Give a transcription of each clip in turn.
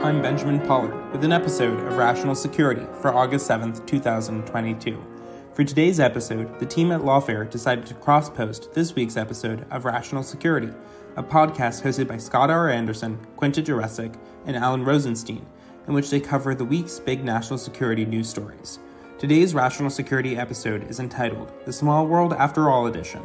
I'm Benjamin Pollard with an episode of Rational Security for August 7th, 2022. For today's episode, the team at Lawfare decided to cross-post this week's episode of Rational Security, a podcast hosted by Scott R. Anderson, Quinta, and Alan Rosenstein, in which they cover the week's big national security news stories. Today's Rational Security episode is entitled The Small World After All Edition.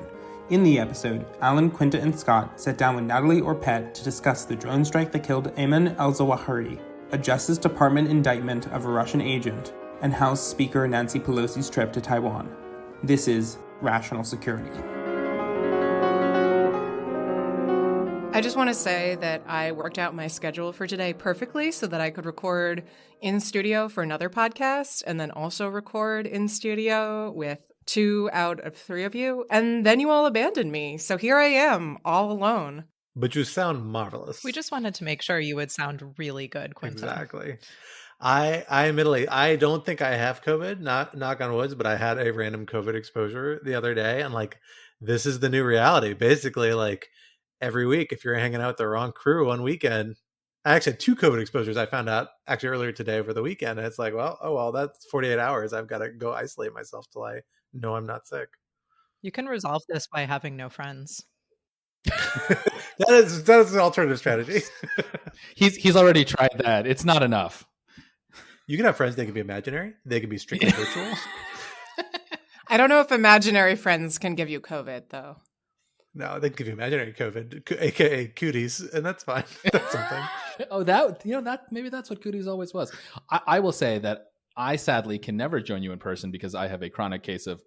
In the episode, Alan, Quinta, and Scott sat down with Natalie Orpett to discuss the drone strike that killed Ayman al-Zawahiri, a Justice Department indictment of a Russian agent, and House Speaker Nancy Pelosi's trip to Taiwan. This is Rational Security. I just want to say that I worked out my schedule for today perfectly so that I could record in studio for another podcast and then also record in studio with 2 out of 3 of you. And then you all abandoned me. So here I am, all alone. But you sound marvelous. We just wanted to make sure you would sound really good, Quinta. Exactly. I admittedly, I don't think I have COVID, not knock on woods, but I had a random COVID exposure the other day. And this is the new reality. Basically, every week, if you're hanging out with the wrong crew on weekend, I actually had 2 COVID exposures I found out actually earlier today over the weekend. And it's that's 48 hours. I've got to go isolate myself till I know I'm not sick. You can resolve this by having no friends. that is an alternative strategy. He's already tried that. It's not enough. You can have friends. They can be imaginary. They can be strictly virtual. I don't know if imaginary friends can give you COVID, though. No, they can give you imaginary COVID, aka cooties, and that's fine. That's something. Maybe that's what cooties always was. I will say that I sadly can never join you in person because I have a chronic case of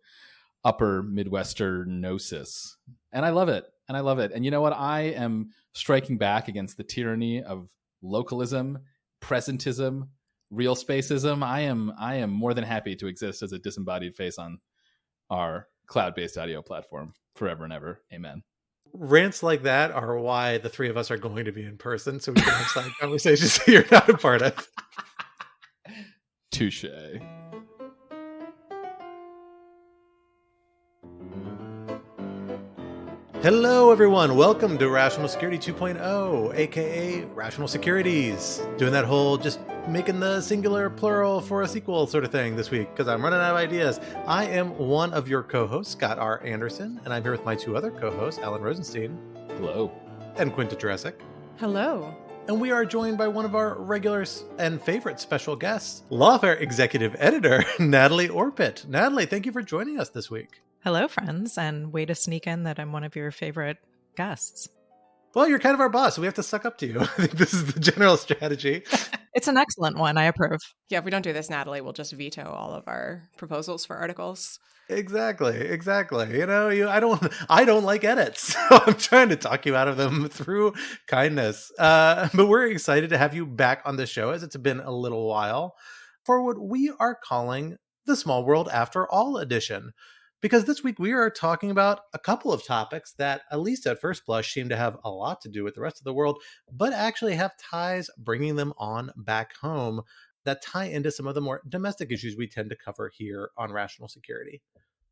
upper Midwesternosis. And I love it. And you know what? I am striking back against the tyranny of localism, presentism, real spacism. I am more than happy to exist as a disembodied face on our cloud-based audio platform forever and ever. Amen. Rants like that are why the 3 of us are going to be in person, so we can have side conversations that you're not a part of. Touche. Hello, everyone. Welcome to Rational Security 2.0, aka Rational Securities. Doing that whole just making the singular plural for a sequel sort of thing this week because I'm running out of ideas. I am one of your co-hosts, Scott R. Anderson, and I'm here with my 2 other co-hosts, Alan Rosenstein. Hello. And Quinta Jurassic. Hello. And we are joined by one of our regulars and favorite special guests, Lawfare Executive Editor, Natalie Orpett. Natalie, thank you for joining us this week. Hello, friends, and way to sneak in that I'm one of your favorite guests. Well, you're kind of our boss, so we have to suck up to you. I think this is the general strategy. It's an excellent one. I approve. Yeah, if we don't do this, Natalie will just veto all of our proposals for articles. Exactly. I don't like edits, so I'm trying to talk you out of them through kindness. But we're excited to have you back on the show, as it's been a little while, for what we are calling the Small World After All edition. Because this week we are talking about a couple of topics that, at least at first blush, seem to have a lot to do with the rest of the world, but actually have ties bringing them on back home that tie into some of the more domestic issues we tend to cover here on Rational Security.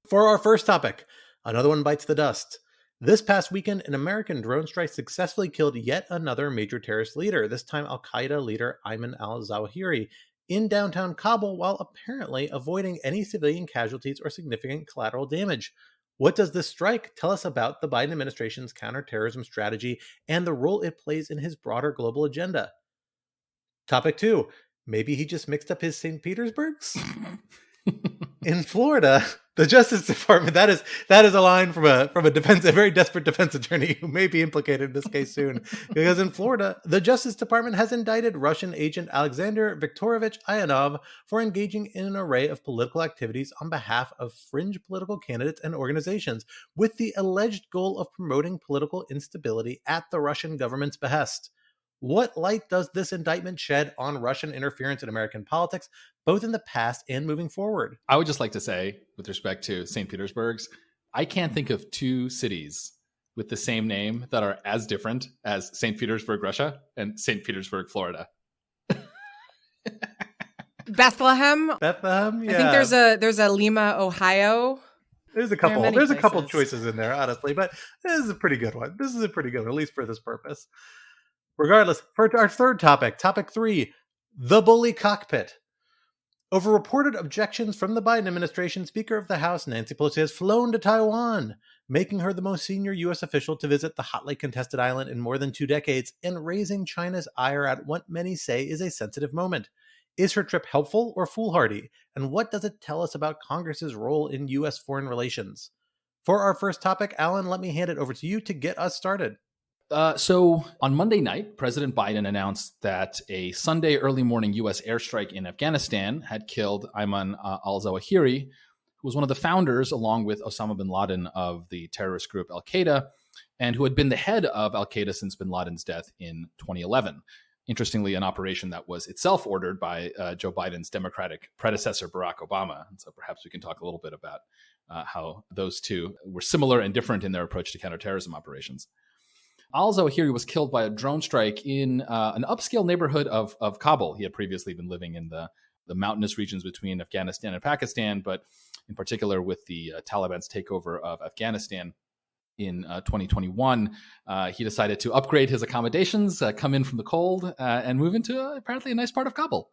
For our first topic, another one bites the dust. This past weekend, an American drone strike successfully killed yet another major terrorist leader, this time al-Qaeda leader Ayman al-Zawahiri, in downtown Kabul while apparently avoiding any civilian casualties or significant collateral damage. What does this strike tell us about the Biden administration's counterterrorism strategy and the role it plays in his broader global agenda? Topic 2. Maybe he just mixed up his St. Petersburgs? In Florida, the Justice Department, that is a line from a very desperate defense attorney who may be implicated in this case soon. Because in Florida, the Justice Department has indicted Russian agent Aleksandr Viktorovich Ionov for engaging in an array of political activities on behalf of fringe political candidates and organizations, with the alleged goal of promoting political instability at the Russian government's behest. What light does this indictment shed on Russian interference in American politics, both in the past and moving forward? I would just like to say, with respect to St. Petersburgs, I can't think of 2 cities with the same name that are as different as St. Petersburg, Russia, and St. Petersburg, Florida. Bethlehem, yeah. I think there's a Lima, Ohio. There's a couple choices in there, honestly, but this is a pretty good one. At least for this purpose. Regardless, for our third topic, topic 3, the Bully Cockpit. Over reported objections from the Biden administration, Speaker of the House Nancy Pelosi has flown to Taiwan, making her the most senior U.S. official to visit the hotly contested island in more than 2 decades and raising China's ire at what many say is a sensitive moment. Is her trip helpful or foolhardy? And what does it tell us about Congress's role in U.S. foreign relations? For our first topic, Alan, let me hand it over to you to get us started. So on Monday night, President Biden announced that a Sunday early morning U.S. airstrike in Afghanistan had killed Ayman al-Zawahiri, who was one of the founders, along with Osama bin Laden, of the terrorist group al-Qaeda, and who had been the head of al-Qaeda since bin Laden's death in 2011. Interestingly, an operation that was itself ordered by Joe Biden's Democratic predecessor, Barack Obama. And so perhaps we can talk a little bit about how those two were similar and different in their approach to counterterrorism operations. Al-Zawahiri was killed by a drone strike in an upscale neighborhood of Kabul. He had previously been living in the mountainous regions between Afghanistan and Pakistan, but in particular with the Taliban's takeover of Afghanistan in 2021, he decided to upgrade his accommodations, come in from the cold, and move into apparently a nice part of Kabul.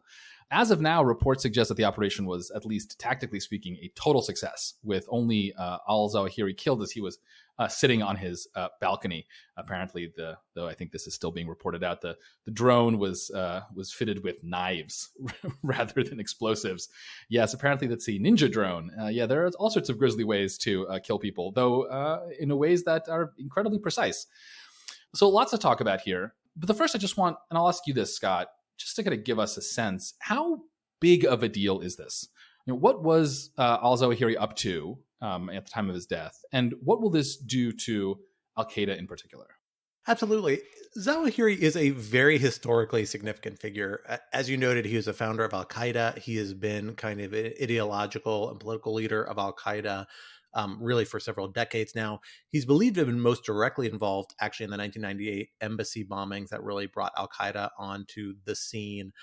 As of now, reports suggest that the operation was, at least tactically speaking, a total success, with only al-Zawahiri killed as he was sitting on his balcony. Apparently, though I think this is still being reported out, the drone was fitted with knives rather than explosives. Yes, apparently that's a ninja drone. There are all sorts of grisly ways to kill people, though in ways that are incredibly precise. So lots to talk about here. But the first I just want, and I'll ask you this, Scott, just to kind of give us a sense, how big of a deal is this? What was al-Zawahiri up to at the time of his death? And what will this do to al-Qaeda in particular? Absolutely. Zawahiri is a very historically significant figure. As you noted, he was a founder of al-Qaeda. He has been kind of an ideological and political leader of al-Qaeda really for several decades now. He's believed to have been most directly involved actually in the 1998 embassy bombings that really brought al-Qaeda onto the scene,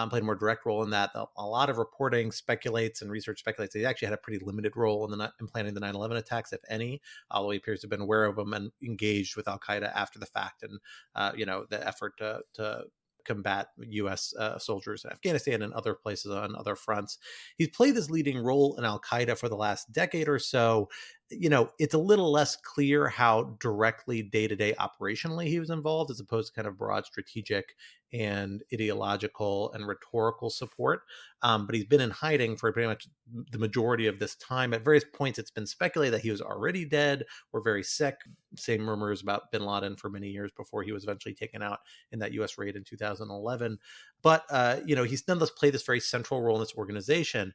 played a more direct role in that. A lot of reporting speculates and research speculates that he actually had a pretty limited role in planning the 9/11 attacks, if any, although he appears to have been aware of them and engaged with al-Qaeda after the fact and, the effort to combat U.S. Soldiers in Afghanistan and other places on other fronts. He's played this leading role in al-Qaeda for the last decade or so. It's a little less clear how directly day-to-day operationally he was involved as opposed to kind of broad strategic and ideological and rhetorical support. But he's been in hiding for pretty much the majority of this time. At various points, it's been speculated that he was already dead or very sick. Same rumors about bin Laden for many years before he was eventually taken out in that U.S. raid in 2011. But, he's nonetheless played this very central role in this organization.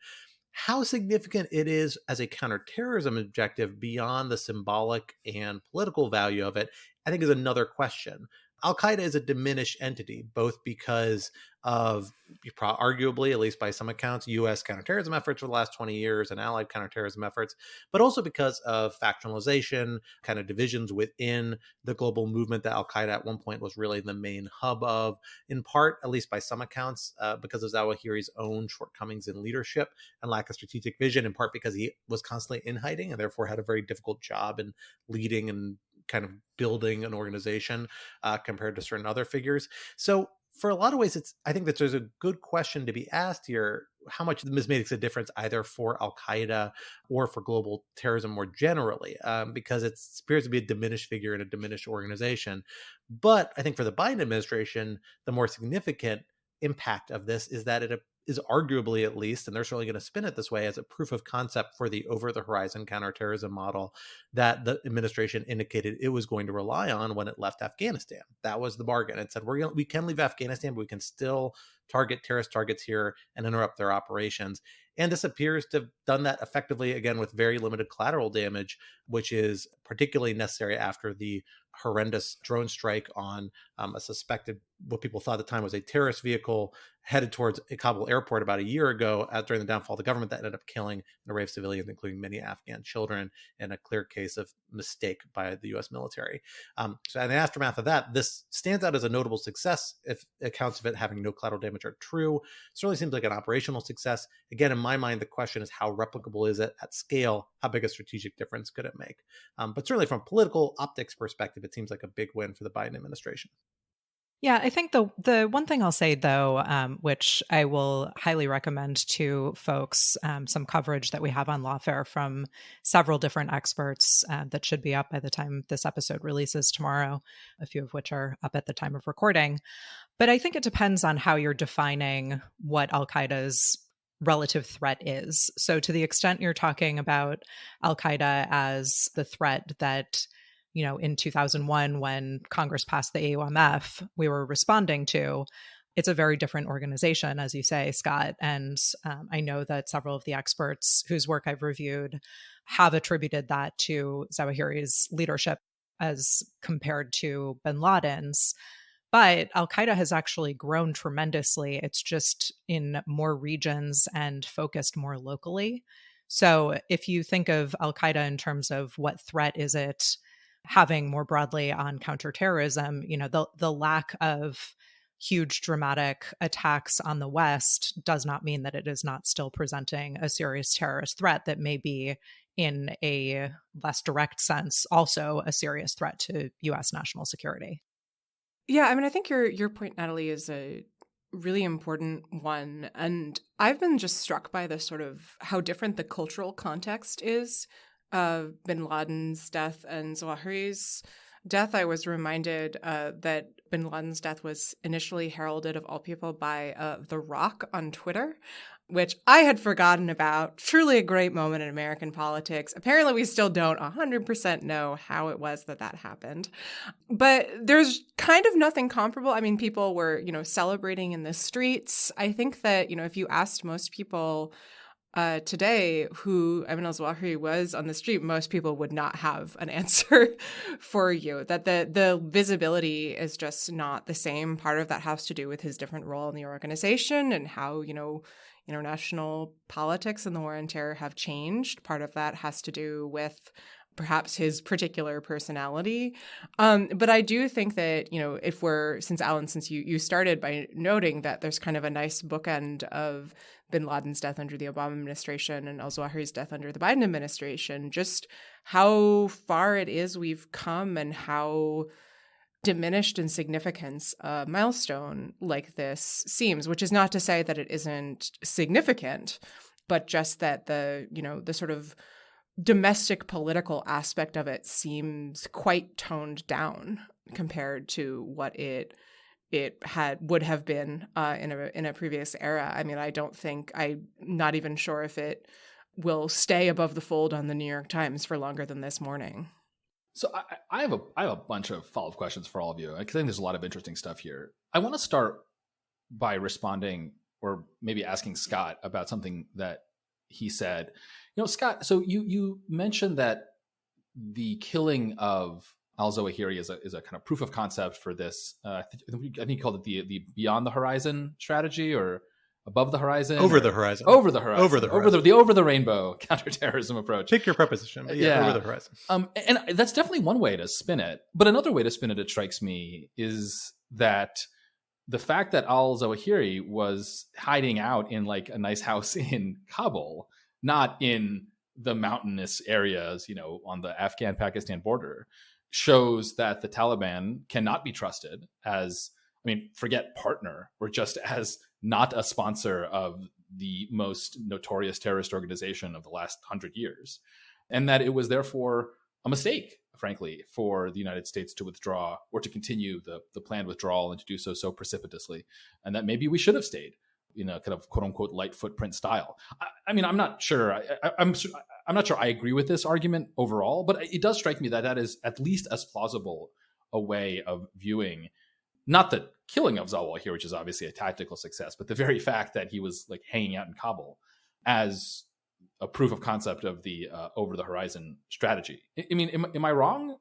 How significant it is as a counterterrorism objective beyond the symbolic and political value of it, I think is another question. Al-Qaeda is a diminished entity, both because of, arguably, at least by some accounts, U.S. counterterrorism efforts for the last 20 years and allied counterterrorism efforts, but also because of factionalization, kind of divisions within the global movement that Al-Qaeda at one point was really the main hub of, in part, at least by some accounts, because of Zawahiri's own shortcomings in leadership and lack of strategic vision, in part because he was constantly in hiding and therefore had a very difficult job in leading and kind of building an organization compared to certain other figures. So for a lot of ways, I think that there's a good question to be asked here, how much this makes a difference either for al-Qaeda or for global terrorism more generally, because it appears to be a diminished figure in a diminished organization. But I think for the Biden administration, the more significant impact of this is that it is arguably, at least, and they're certainly going to spin it this way, as a proof of concept for the over-the-horizon counterterrorism model that the administration indicated it was going to rely on when it left Afghanistan. That was the bargain. It said, we can leave Afghanistan, but we can still target terrorist targets here and interrupt their operations. And this appears to have done that effectively, again, with very limited collateral damage, which is particularly necessary after the horrendous drone strike on a suspected, what people thought at the time was a terrorist vehicle headed towards a Kabul airport about a year ago during the downfall of the government that ended up killing an array of civilians, including many Afghan children, in a clear case of mistake by the U.S. military. So in the aftermath of that, this stands out as a notable success if accounts of it having no collateral damage are true. It certainly seems like an operational success. Again, in my mind, the question is how replicable is it at scale? How big a strategic difference could it make? But certainly from a political optics perspective, it seems like a big win for the Biden administration. Yeah, I think the one thing I'll say, though, which I will highly recommend to folks, some coverage that we have on Lawfare from several different experts that should be up by the time this episode releases tomorrow, a few of which are up at the time of recording. But I think it depends on how you're defining what al-Qaeda's relative threat is. So to the extent you're talking about al-Qaeda as the threat that in 2001, when Congress passed the AUMF, we were responding to, it's a very different organization, as you say, Scott. And I know that several of the experts whose work I've reviewed have attributed that to Zawahiri's leadership as compared to bin Laden's. But al-Qaeda has actually grown tremendously. It's just in more regions and focused more locally. So if you think of al-Qaeda in terms of what threat is it having more broadly on counterterrorism, the lack of huge dramatic attacks on the West does not mean that it is not still presenting a serious terrorist threat that may be, in a less direct sense, also a serious threat to U.S. national security. Yeah, I mean, I think your point, Natalie, is a really important one. And I've been just struck by the sort of how different the cultural context is of bin Laden's death and Zawahiri's death. I was reminded that bin Laden's death was initially heralded, of all people, by The Rock on Twitter, which I had forgotten about. Truly a great moment in American politics. Apparently, we still don't 100% know how it was that happened. But there's kind of nothing comparable. I mean, people were, celebrating in the streets. I think that, if you asked most people today who Ayman al-Zawahiri was on the street, most people would not have an answer for you. That the visibility is just not the same. Part of that has to do with his different role in the organization and how, international politics and the war on terror have changed. Part of that has to do with perhaps his particular personality. But I do think that, since you started by noting that there's kind of a nice bookend of bin Laden's death under the Obama administration and al-Zawahiri's death under the Biden administration, just how far it is we've come and how diminished in significance a milestone like this seems, which is not to say that it isn't significant, but just that the sort of domestic political aspect of it seems quite toned down compared to what it would have been in a previous era. I mean, I'm not even sure if it will stay above the fold on the New York Times for longer than this morning. So I have a bunch of follow-up questions for all of you. I think there's a lot of interesting stuff here. I want to start by responding, or maybe asking Scott about something that he said. Scott, so you mentioned that the killing of al-Zawahiri is a kind of proof of concept for this. I think you called it the beyond the horizon strategy, or above the horizon, over the horizon, over the horizon, over the rainbow counterterrorism approach. Pick your preposition, but yeah, over the horizon. And that's definitely one way to spin it. But another way to spin it, it strikes me, is that the fact that al-Zawahiri was hiding out in like a nice house in Kabul, not in the mountainous areas, on the Afghan-Pakistan border, shows that the Taliban cannot be trusted as, forget partner, or just as not a sponsor of the most notorious terrorist organization of the last 100 years. And that it was therefore a mistake, frankly, for the United States to withdraw, or to continue the planned withdrawal, and to do so precipitously. And that maybe we should have stayed in a kind of quote unquote light footprint style. I'm not sure. I'm not sure I agree with this argument overall, but it does strike me that is at least as plausible a way of viewing not the killing of Zawahiri, which is obviously a tactical success, but the very fact that he was like hanging out in Kabul as a proof of concept of the over the horizon strategy. Am I wrong?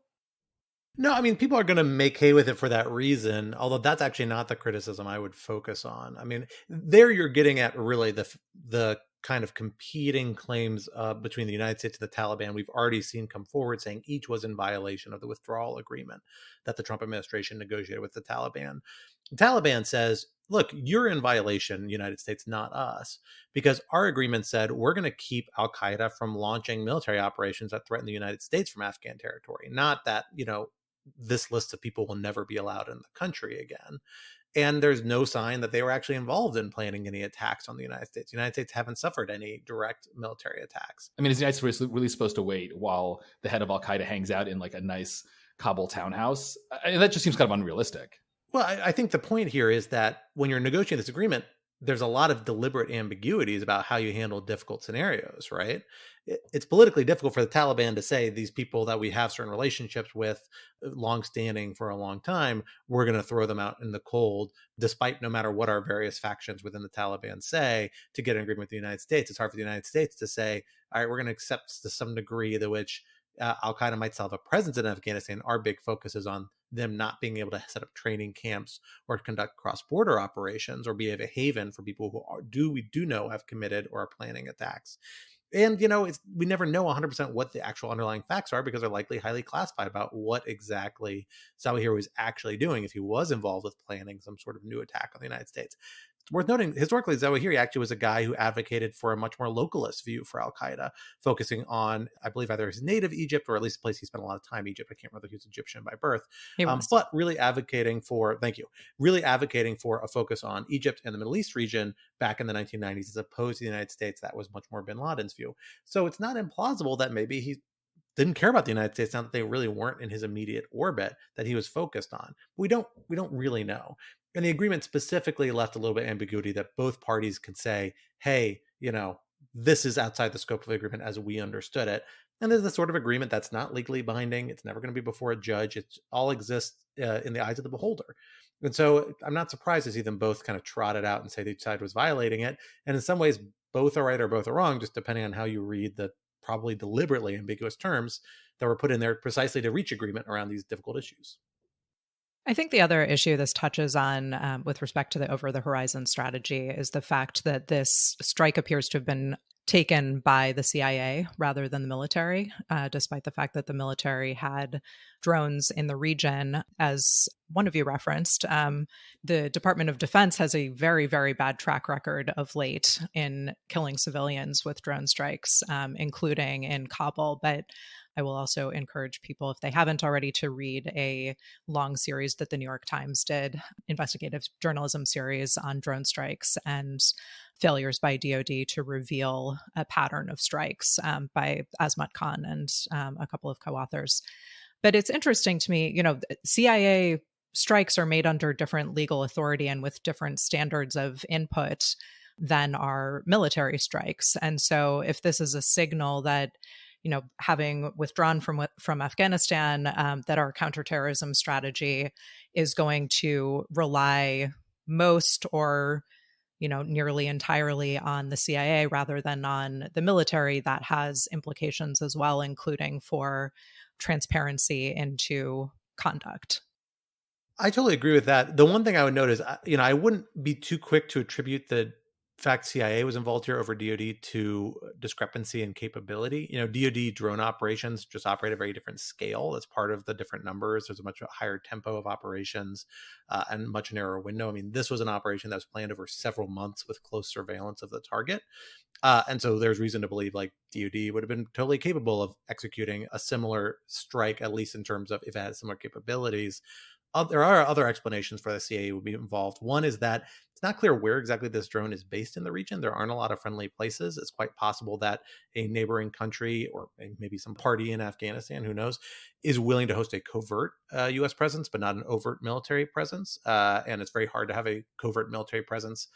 No, people are going to make hay with it for that reason, although that's actually not the criticism I would focus on. There you're getting at really the kind of competing claims between the United States and the Taliban. We've already seen come forward saying each was in violation of the withdrawal agreement that the Trump administration negotiated with the Taliban. The Taliban says, look, you're in violation, United States, not us, because our agreement said we're going to keep al-Qaeda from launching military operations that threaten the United States from Afghan territory. Not that, this list of people will never be allowed in the country again. And there's no sign that they were actually involved in planning any attacks on the United States. The United States haven't suffered any direct military attacks. I mean, is the United States really supposed to wait while the head of al-Qaeda hangs out in like a nice Kabul townhouse? That just seems kind of unrealistic. Well, I think the point here is that when you're negotiating this agreement, there's a lot of deliberate ambiguities about how you handle difficult scenarios, right? It's politically difficult for the Taliban to say these people that we have certain relationships with, longstanding for a long time, we're going to throw them out in the cold, despite no matter what our various factions within the Taliban say, to get an agreement with the United States. It's hard for the United States to say, all right, we're going to accept to some degree the which al-Qaeda might still have a presence in Afghanistan. Our big focus is on them not being able to set up training camps or conduct cross-border operations or be a haven for people who we do know have committed or are planning attacks. And, we never know 100% what the actual underlying facts are because they're likely highly classified about what exactly Zawahiri was actually doing if he was involved with planning some sort of new attack on the United States. It's worth noting, historically, Zawahiri actually was a guy who advocated for a much more localist view for al-Qaeda, focusing on, I believe, either his native Egypt or at least a place he spent a lot of time, Egypt. I can't remember if he was Egyptian by birth. But really advocating for a focus on Egypt and the Middle East region back in the 1990s, as opposed to the United States. That was much more bin Laden's view. So it's not implausible that maybe he didn't care about the United States, now that they really weren't in his immediate orbit that he was focused on. We don't really know. And the agreement specifically left a little bit of ambiguity that both parties can say, hey, this is outside the scope of the agreement as we understood it. And there's the sort of agreement that's not legally binding. It's never going to be before a judge. It all exists in the eyes of the beholder. And so I'm not surprised to see them both kind of trot it out and say each side was violating it. And in some ways, both are right or both are wrong, just depending on how you read the probably deliberately ambiguous terms that were put in there precisely to reach agreement around these difficult issues. I think the other issue this touches on with respect to the over-the-horizon strategy is the fact that this strike appears to have been taken by the CIA rather than the military, despite the fact that the military had drones in the region. As one of you referenced, the Department of Defense has a very, very bad track record of late in killing civilians with drone strikes, including in Kabul. But I will also encourage people, if they haven't already, to read a long series that the New York Times did, investigative journalism series on drone strikes and failures by DoD to reveal a pattern of strikes by Azmat Khan and a couple of co-authors. But it's interesting to me, CIA strikes are made under different legal authority and with different standards of input than our military strikes. And so if this is a signal that having withdrawn from Afghanistan, that our counterterrorism strategy is going to rely most or, nearly entirely on the CIA rather than on the military, that has implications as well, including for transparency into conduct. I totally agree with that. The one thing I would note is, I wouldn't be too quick to attribute the fact CIA was involved here over DoD to discrepancy in capability. DoD drone operations just operate at a very different scale. That's part of the different numbers. There's a much higher tempo of operations and much narrower window. I mean, this was an operation that was planned over several months with close surveillance of the target. And so there's reason to believe like DoD would have been totally capable of executing a similar strike, at least in terms of if it had similar capabilities. There are other explanations for the CIA would be involved. One is that it's not clear where exactly this drone is based in the region. There aren't a lot of friendly places. It's quite possible that a neighboring country or maybe some party in Afghanistan, who knows, is willing to host a covert U.S. presence, but not an overt military presence. And it's very hard to have a covert military presence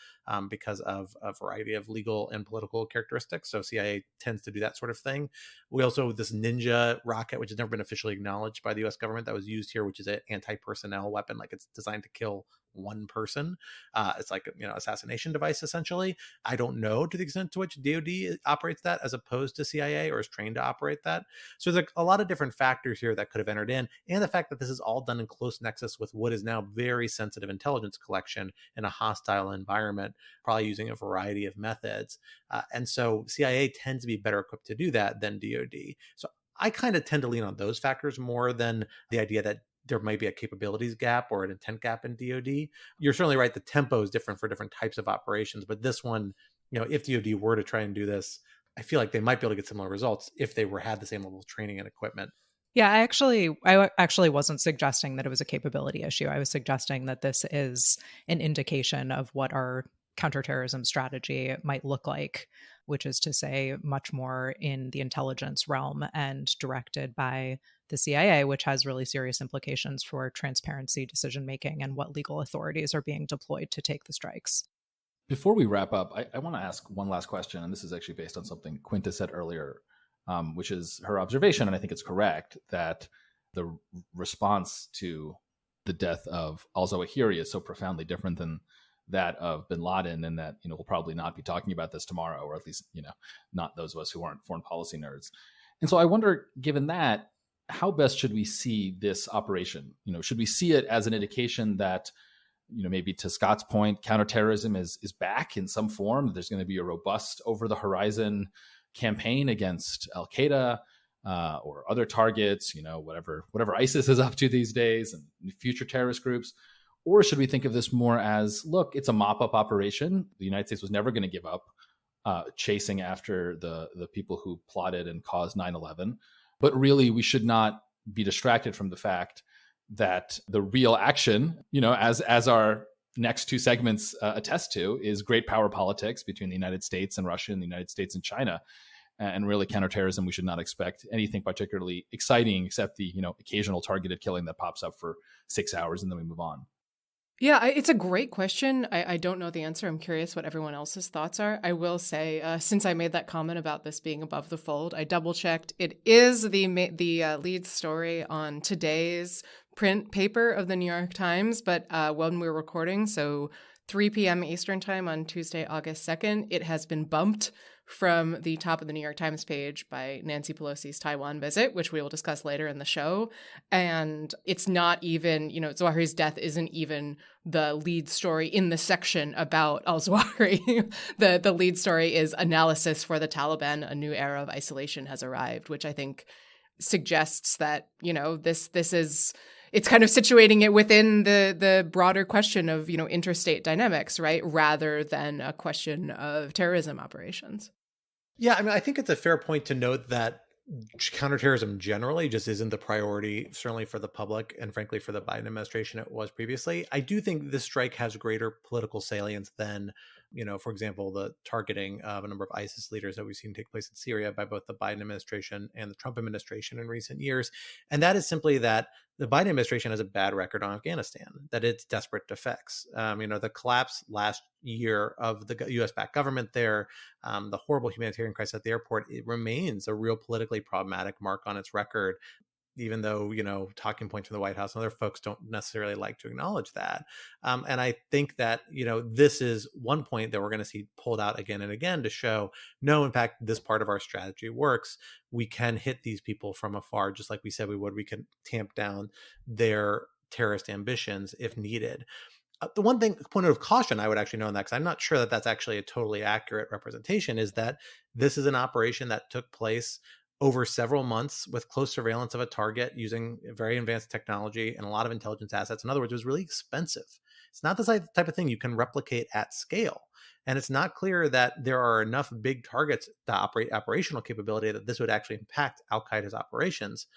because of a variety of legal and political characteristics. So CIA tends to do that sort of thing. We also, this Ninja rocket, which has never been officially acknowledged by the U.S. government, that was used here, which is an anti-personnel weapon. Like, it's designed to kill one person. It's like, assassination device, essentially. I don't know to the extent to which DoD operates that as opposed to CIA or is trained to operate that. So there's a lot of different factors here that could have entered in. And the fact that this is all done in close nexus with what is now very sensitive intelligence collection in a hostile environment, probably using a variety of methods. And so CIA tends to be better equipped to do that than DoD. So I kind of tend to lean on those factors more than the idea that there might be a capabilities gap or an intent gap in DoD. You're certainly right. The tempo is different for different types of operations, but this one, if DoD were to try and do this, I feel like they might be able to get similar results if they had the same level of training and equipment Yeah, I actually wasn't suggesting that it was a capability issue. I was suggesting that this is an indication of what our counterterrorism strategy might look like, which is to say much more in the intelligence realm and directed by the CIA, which has really serious implications for transparency, decision making, and what legal authorities are being deployed to take the strikes. Before we wrap up, I want to ask one last question, and this is actually based on something Quinta said earlier, which is her observation, and I think it's correct, that the response to the death of al-Zawahiri is so profoundly different than that of bin Laden, and that, we'll probably not be talking about this tomorrow, or at least, not those of us who aren't foreign policy nerds. And so I wonder, given that, how best should we see this operation? Should we see it as an indication that, maybe to Scott's point, counterterrorism is back in some form? There's going to be a robust over the horizon campaign against al-Qaeda or other targets, whatever ISIS is up to these days and future terrorist groups? Or should we think of this more as, look, it's a mop-up operation. The United States was never going to give up chasing after the people who plotted and caused 9/11. But really, we should not be distracted from the fact that the real action, as our next two segments attest to, is great power politics between the United States and Russia and the United States and China. And really, counterterrorism, we should not expect anything particularly exciting except the occasional targeted killing that pops up for 6 hours and then we move on. Yeah, it's a great question. I don't know the answer. I'm curious what everyone else's thoughts are. I will say, since I made that comment about this being above the fold, I double checked. It is the lead story on today's print paper of the New York Times, but when we're recording, so 3 p.m. Eastern time on Tuesday, August 2nd, it has been bumped from the top of the New York Times page by Nancy Pelosi's Taiwan visit, which we will discuss later in the show. And it's not even, Zawahiri's death isn't even the lead story in the section about al-Zawahiri. The lead story is analysis for the Taliban, a new era of isolation has arrived, which I think suggests that, this is... It's kind of situating it within the broader question of, interstate dynamics, right? Rather than a question of terrorism operations. Yeah, I think it's a fair point to note that counterterrorism generally just isn't the priority, certainly for the public, and frankly for the Biden administration it was previously. I do think this strike has greater political salience than, for example, the targeting of a number of ISIS leaders that we've seen take place in Syria by both the Biden administration and the Trump administration in recent years. And that is simply that the Biden administration has a bad record on Afghanistan, that it's desperate to fix. The collapse last year of the U.S.-backed government there, the horrible humanitarian crisis at the airport, it remains a real politically problematic mark on its record, even though, talking points from the White House and other folks don't necessarily like to acknowledge that. And I think that, this is one point that we're going to see pulled out again and again to show, no, in fact, this part of our strategy works. We can hit these people from afar, just like we said we would. We can tamp down their terrorist ambitions if needed. The one point of caution I would actually know on that, because I'm not sure that that's actually a totally accurate representation, is that this is an operation that took place over several months with close surveillance of a target using very advanced technology and a lot of intelligence assets. In other words, it was really expensive. It's not the type of thing you can replicate at scale. And it's not clear that there are enough big targets to operate operational capability that this would actually impact al-Qaeda's operations.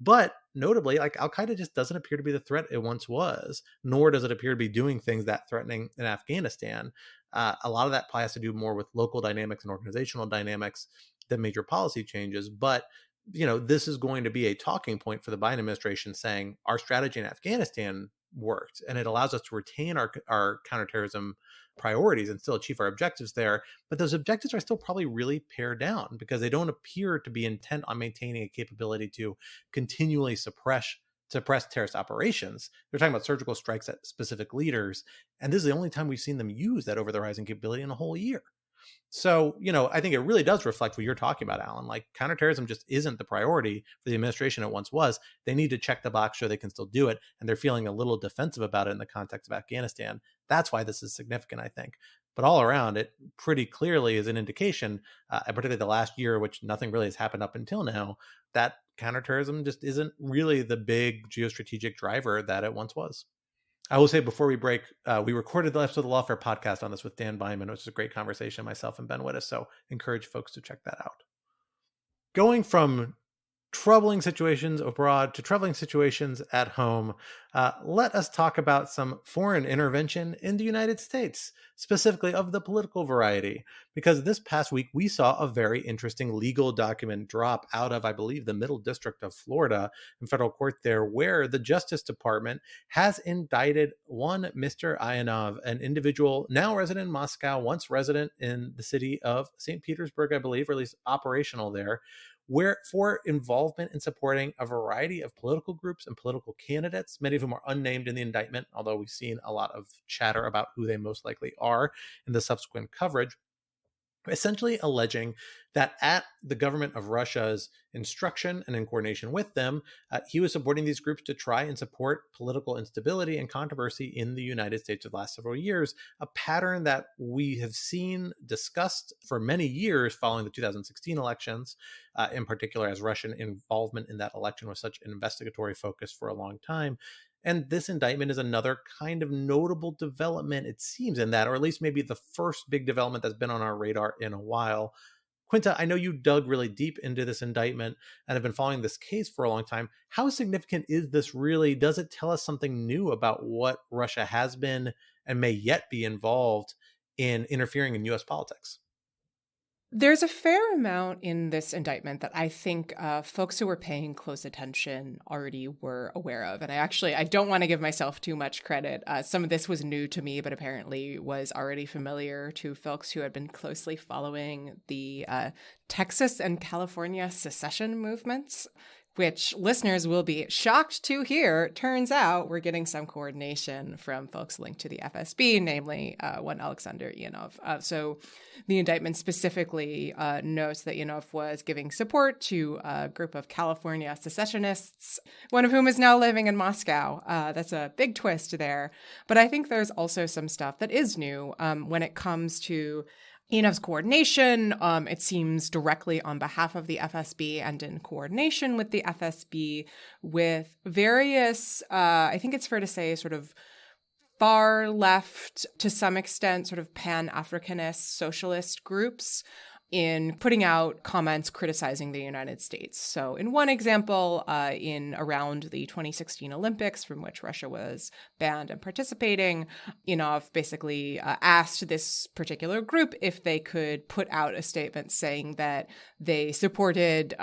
But notably, al-Qaeda just doesn't appear to be the threat it once was, nor does it appear to be doing things that threatening in Afghanistan. A lot of that probably has to do more with local dynamics and organizational dynamics than major policy changes. But, this is going to be a talking point for the Biden administration, saying our strategy in Afghanistan worked, and it allows us to retain our counterterrorism priorities and still achieve our objectives there. But those objectives are still probably really pared down because they don't appear to be intent on maintaining a capability to continually suppress terrorist operations. They're talking about surgical strikes at specific leaders. And this is the only time we've seen them use that over-the-horizon capability in a whole year. So, I think it really does reflect what you're talking about, Alan. Counterterrorism just isn't the priority for the administration it once was. They need to check the box so they can still do it. And they're feeling a little defensive about it in the context of Afghanistan. That's why this is significant, I think. But all around, it pretty clearly is an indication, particularly the last year, which nothing really has happened up until now, that counterterrorism just isn't really the big geostrategic driver that it once was. I will say before we break, we recorded the episode of the Lawfare podcast on this with Dan Byman, which is a great conversation, myself and Ben Wittes. So encourage folks to check that out. Going from troubling situations abroad to troubling situations at home, let us talk about some foreign intervention in the United States, specifically of the political variety, because this past week we saw a very interesting legal document drop out of, I believe, the Middle District of Florida in federal court there, where the Justice Department has indicted one Mr. Ionov, an individual now resident in Moscow, once resident in the city of St. Petersburg, I believe, or at least operational there, where for involvement in supporting a variety of political groups and political candidates, many of whom are unnamed in the indictment, although we've seen a lot of chatter about who they most likely are in the subsequent coverage, essentially alleging that at the government of Russia's instruction and in coordination with them, he was supporting these groups to try and support political instability and controversy in the United States of the last several years, a pattern that we have seen discussed for many years following the 2016 elections, in particular as Russian involvement in that election was such an investigatory focus for a long time. And this indictment is another kind of notable development, it seems, in that, or at least maybe the first big development that's been on our radar in a while. Quinta, I know you dug really deep into this indictment and have been following this case for a long time. How significant is this really? Does it tell us something new about what Russia has been and may yet be involved in interfering in U.S. politics? There's a fair amount in this indictment that I think folks who were paying close attention already were aware of. And I don't want to give myself too much credit. Some of this was new to me, but apparently was already familiar to folks who had been closely following the Texas and California secession movements, which listeners will be shocked to hear. Turns out we're getting some coordination from folks linked to the FSB, namely one Aleksandr Ionov. So the indictment specifically notes that Ionov was giving support to a group of California secessionists, one of whom is now living in Moscow. That's a big twist there. But I think there's also some stuff that is new when it comes to Ionov's coordination. It seems directly on behalf of the FSB and in coordination with the FSB with various, I think it's fair to say, sort of far left, to some extent, sort of pan-Africanist socialist groups in putting out comments criticizing the United States. So in one example, in around the 2016 Olympics, from which Russia was banned and participating, Ionov basically asked this particular group if they could put out a statement saying that they supported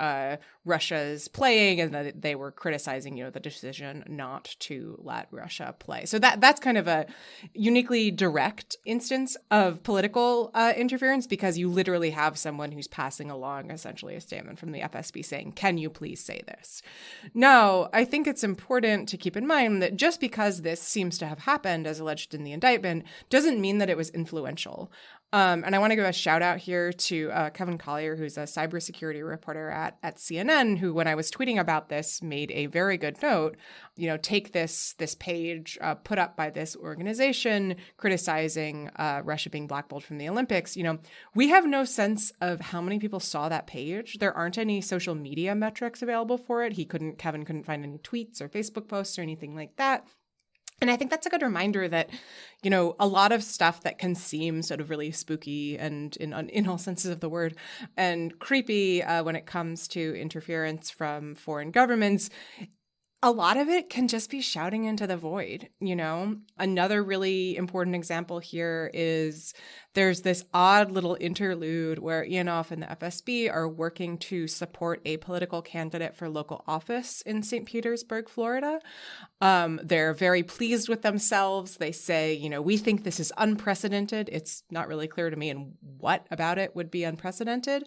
Russia's playing and that they were criticizing, the decision not to let Russia play. So that's kind of a uniquely direct instance of political interference, because you literally have someone who's passing along essentially a statement from the FSB saying, can you please say this? Now, I think it's important to keep in mind that just because this seems to have happened as alleged in the indictment doesn't mean that it was influential. And I want to give a shout out here to Kevin Collier, who's a cybersecurity reporter at CNN, who, when I was tweeting about this, made a very good note. Take this page put up by this organization criticizing Russia being blackballed from the Olympics. We have no sense of how many people saw that page. There aren't any social media metrics available for it. Kevin couldn't find any tweets or Facebook posts or anything like that. And I think that's a good reminder that, a lot of stuff that can seem sort of really spooky and in all senses of the word and creepy when it comes to interference from foreign governments, a lot of it can just be shouting into the void. Another really important example here is there's this odd little interlude where Ionov and the FSB are working to support a political candidate for local office in St. Petersburg, Florida. They're very pleased with themselves. They say, we think this is unprecedented. It's not really clear to me and what about it would be unprecedented.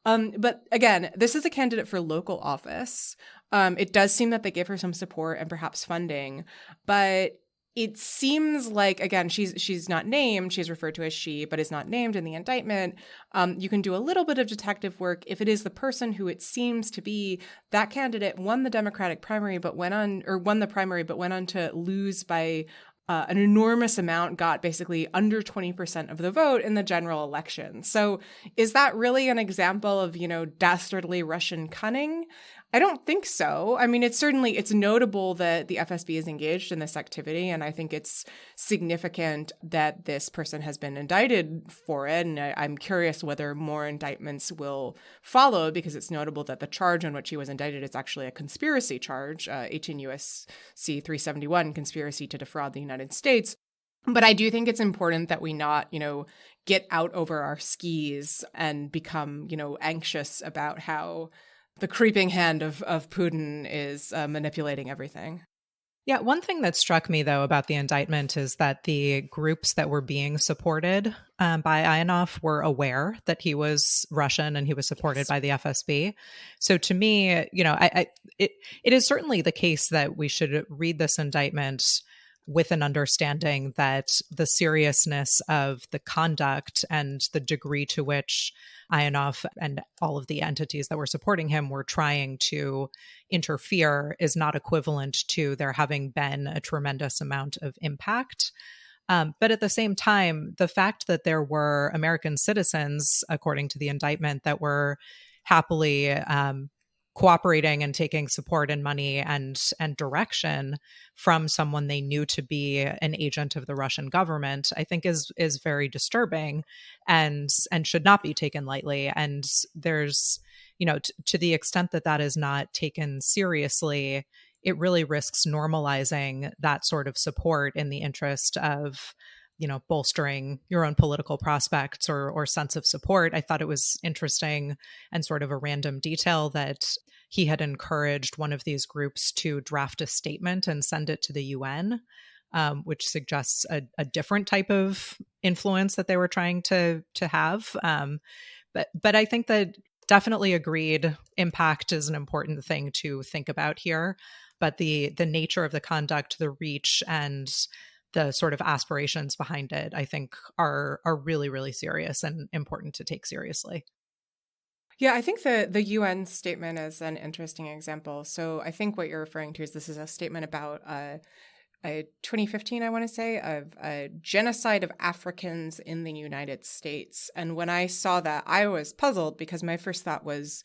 But again, this is a candidate for local office. It does seem that they give her some support and perhaps funding, but it seems like, again, she's not named. She's referred to as she, but is not named in the indictment. You can do a little bit of detective work if it is the person who it seems to be. That candidate won the Democratic primary, but went on to lose by an enormous amount, got basically under 20% of the vote in the general election. So is that really an example of, dastardly Russian cunning? I don't think so. I mean, it's notable that the FSB is engaged in this activity, and I think it's significant that this person has been indicted for it. And I'm curious whether more indictments will follow, because it's notable that the charge on which he was indicted is actually a conspiracy charge, 18 U.S.C. 371, conspiracy to defraud the United States. But I do think it's important that we not, get out over our skis and become, anxious about how the creeping hand of Putin is manipulating everything. Yeah, one thing that struck me, though, about the indictment is that the groups that were being supported by Ionov were aware that he was Russian and he was supported by the FSB. So to me, it is certainly the case that we should read this indictment with an understanding that the seriousness of the conduct and the degree to which Ionov and all of the entities that were supporting him were trying to interfere is not equivalent to there having been a tremendous amount of impact. But at the same time, the fact that there were American citizens, according to the indictment, that were happily cooperating and taking support and money and direction from someone they knew to be an agent of the Russian government, I think is very disturbing and should not be taken lightly. And there's, to the extent that that is not taken seriously, it really risks normalizing that sort of support in the interest of bolstering your own political prospects or sense of support. I thought it was interesting and sort of a random detail that he had encouraged one of these groups to draft a statement and send it to the UN, which suggests a different type of influence that they were trying to have. But I think that definitely agreed, impact is an important thing to think about here. But the nature of the conduct, the reach, and the sort of aspirations behind it, I think are really, really serious and important to take seriously. Yeah, I think the UN statement is an interesting example. So I think what you're referring to is this is a statement about a 2015, I want to say, of a genocide of Africans in the United States. And when I saw that, I was puzzled because my first thought was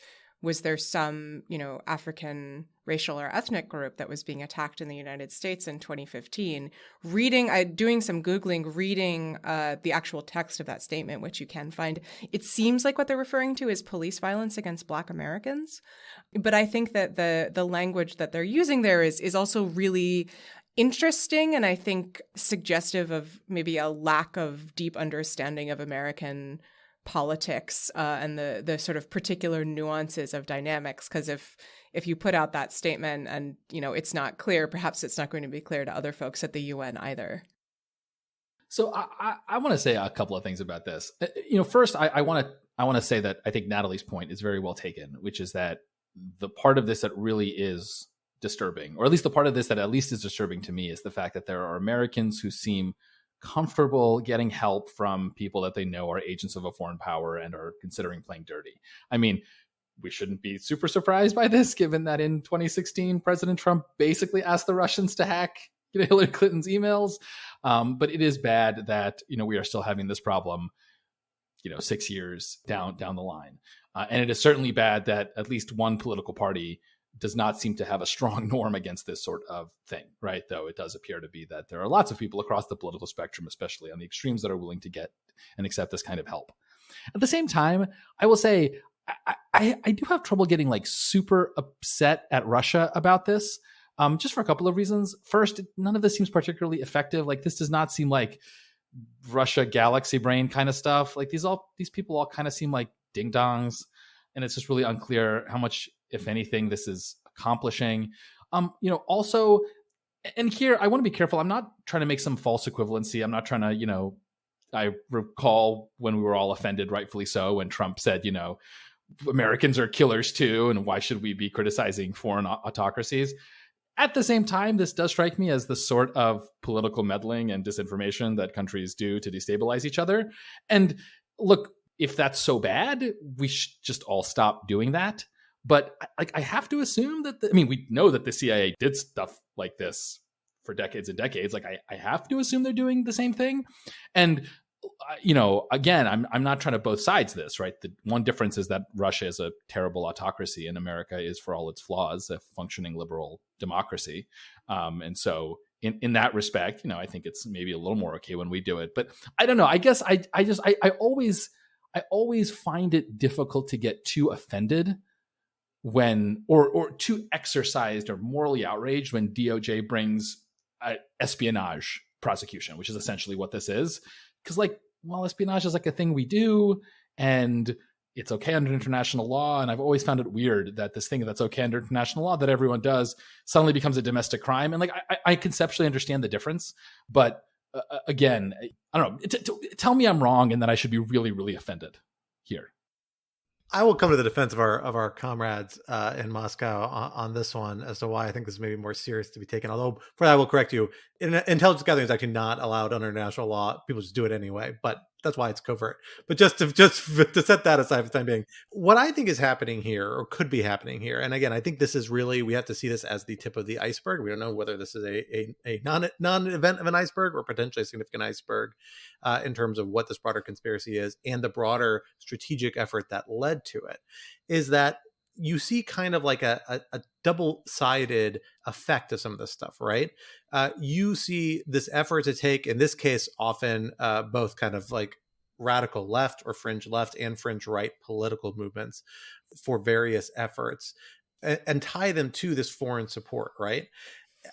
there some, African racial or ethnic group that was being attacked in the United States in 2015? Doing some Googling, reading the actual text of that statement, which you can find, it seems like what they're referring to is police violence against Black Americans. But I think that the language that they're using there is also really interesting, and I think suggestive of maybe a lack of deep understanding of American politics and the sort of particular nuances of dynamics. Because if you put out that statement and it's not clear, perhaps it's not going to be clear to other folks at the UN either. So I want to say a couple of things about this. First, I want to say that I think Natalie's point is very well taken, which is that the part of this that really is disturbing, or at least the part of this that at least is disturbing to me, is the fact that there are Americans who seem comfortable getting help from people that they know are agents of a foreign power and are considering playing dirty. I mean, we shouldn't be super surprised by this, given that in 2016, President Trump basically asked the Russians to hack Hillary Clinton's emails. But it is bad that, we are still having this problem, 6 years down the line. And it is certainly bad that at least one political party does not seem to have a strong norm against this sort of thing, right? Though it does appear to be that there are lots of people across the political spectrum, especially on the extremes, that are willing to get and accept this kind of help. At the same time, I will say, I do have trouble getting super upset at Russia about this, just for a couple of reasons. First, none of this seems particularly effective. This does not seem like Russia galaxy brain kind of stuff. These people all kind of seem like ding dongs, and it's just really unclear how much, if anything, this is accomplishing. Also, and here I want to be careful. I'm not trying to make some false equivalency. I'm not trying to, I recall when we were all offended, rightfully so, when Trump said, Americans are killers too, and why should we be criticizing foreign autocracies? At the same time, this does strike me as the sort of political meddling and disinformation that countries do to destabilize each other. And look, if that's so bad, we should just all stop doing that. But I have to assume that, we know that the CIA did stuff like this for decades and decades. I have to assume they're doing the same thing. And again, I'm not trying to both sides this, right? The one difference is that Russia is a terrible autocracy and America is, for all its flaws, a functioning liberal democracy. And so in that respect, I think it's maybe a little more okay when we do it. But I don't know. I guess I always find it difficult to get too offended when, or too exercised or morally outraged when DOJ brings espionage prosecution, which is essentially what this is. Because espionage is like a thing we do, and it's okay under international law. And I've always found it weird that this thing that's okay under international law that everyone does suddenly becomes a domestic crime. And I conceptually understand the difference, but again, I don't know. Tell me I'm wrong, and that I should be really, really offended here. I will come to the defense of our comrades in Moscow on this one as to why I think this may be more serious to be taken. Although, for that, I will correct you. Intelligence gathering is actually not allowed under international law. People just do it anyway, but that's why it's covert. But just to set that aside for the time being, what I think is happening here, or could be happening here, and again, I think this is really, we have to see this as the tip of the iceberg. We don't know whether this is a non-event of an iceberg or potentially a significant iceberg in terms of what this broader conspiracy is and the broader strategic effort that led to it, is that you see kind of like a double-sided effect of some of this stuff, right? You see this effort to take, in this case, often both kind of like radical left or fringe left and fringe right political movements for various efforts and tie them to this foreign support, right?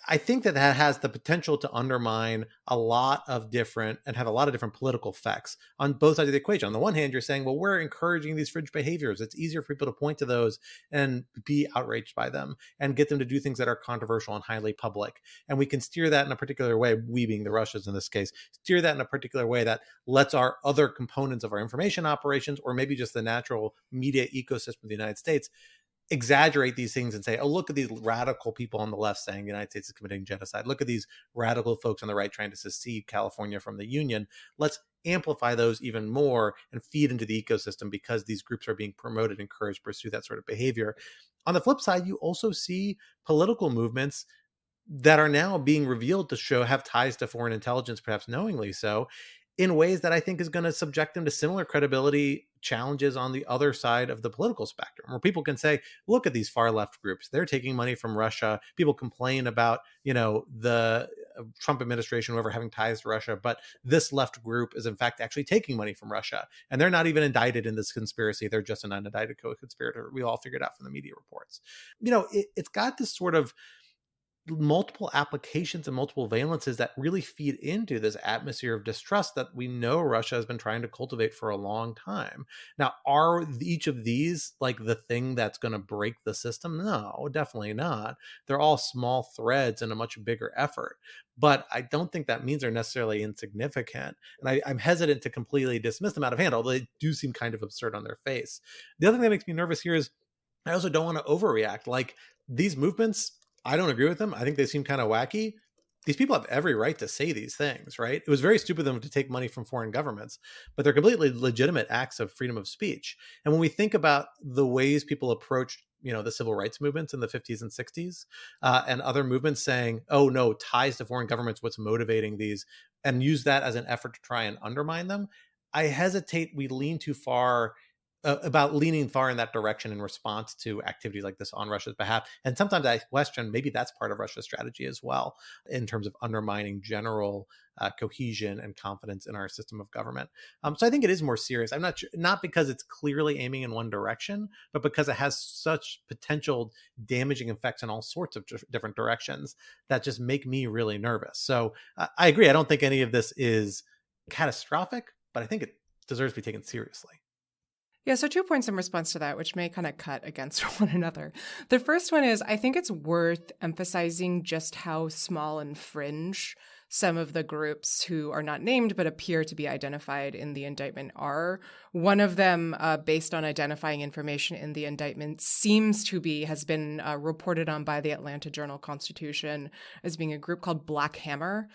I think that has the potential to undermine a lot of different and have a lot of different political effects on both sides of the equation. On the one hand, you're saying, well, we're encouraging these fringe behaviors. It's easier for people to point to those and be outraged by them and get them to do things that are controversial and highly public. And we can steer that in a particular way, we being the Russians in this case, steer that in a particular way that lets our other components of our information operations, or maybe just the natural media ecosystem of the United States, exaggerate these things and say, oh, look at these radical people on the left saying the United States is committing genocide. Look at these radical folks on the right trying to secede California from the Union. Let's amplify those even more and feed into the ecosystem because these groups are being promoted, encouraged to pursue that sort of behavior. On the flip side, you also see political movements that are now being revealed to have ties to foreign intelligence, perhaps knowingly so, in ways that I think is going to subject them to similar credibility challenges on the other side of the political spectrum, where people can say, look at these far left groups. They're taking money from Russia. People complain about, the Trump administration, whoever, having ties to Russia, but this left group is in fact actually taking money from Russia. And they're not even indicted in this conspiracy. They're just an unindicted co-conspirator. We all figured out from the media reports. It's got this sort of multiple applications and multiple valences that really feed into this atmosphere of distrust that we know Russia has been trying to cultivate for a long time. Now, are each of these like the thing that's going to break the system? No, definitely not. They're all small threads in a much bigger effort. But I don't think that means they're necessarily insignificant. And I'm hesitant to completely dismiss them out of hand, although they do seem kind of absurd on their face. The other thing that makes me nervous here is I also don't want to overreact. Like these movements, I don't agree with them. I think they seem kind of wacky. These people have every right to say these things, right? It was very stupid of them to take money from foreign governments, but they're completely legitimate acts of freedom of speech. And when we think about the ways people approached, the civil rights movements in the 50s and 60s and other movements saying, oh no, ties to foreign governments, what's motivating these, and use that as an effort to try and undermine them, I hesitate we lean too far about leaning far in that direction in response to activities like this on Russia's behalf. And sometimes I question maybe that's part of Russia's strategy as well, in terms of undermining general cohesion and confidence in our system of government. So I think it is more serious. I'm not sure, not because it's clearly aiming in one direction, but because it has such potential damaging effects in all sorts of different directions that just make me really nervous. So I agree. I don't think any of this is catastrophic, but I think it deserves to be taken seriously. Yeah, so 2 points in response to that, which may kind of cut against one another. The first one is I think it's worth emphasizing just how small and fringe some of the groups who are not named but appear to be identified in the indictment are. One of them, based on identifying information in the indictment, has been reported on by the Atlanta Journal-Constitution as being a group called Black Hammer.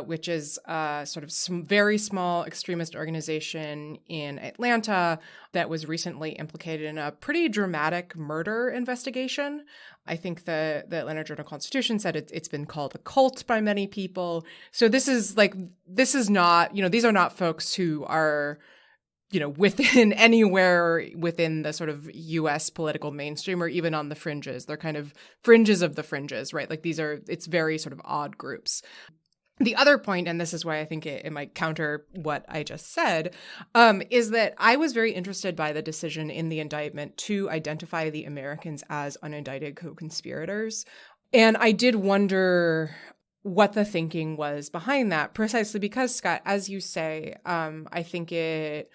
which is sort of some very small extremist organization in Atlanta that was recently implicated in a pretty dramatic murder investigation. I think the Atlanta Journal-Constitution said it's been called a cult by many people. So this is not, these are not folks who are, anywhere within the sort of U.S. political mainstream or even on the fringes. They're kind of fringes of the fringes, right? Like it's very sort of odd groups. The other point, and this is why I think it might counter what I just said, is that I was very interested by the decision in the indictment to identify the Americans as unindicted co-conspirators. And I did wonder what the thinking was behind that, precisely because, Scott, as you say, I think it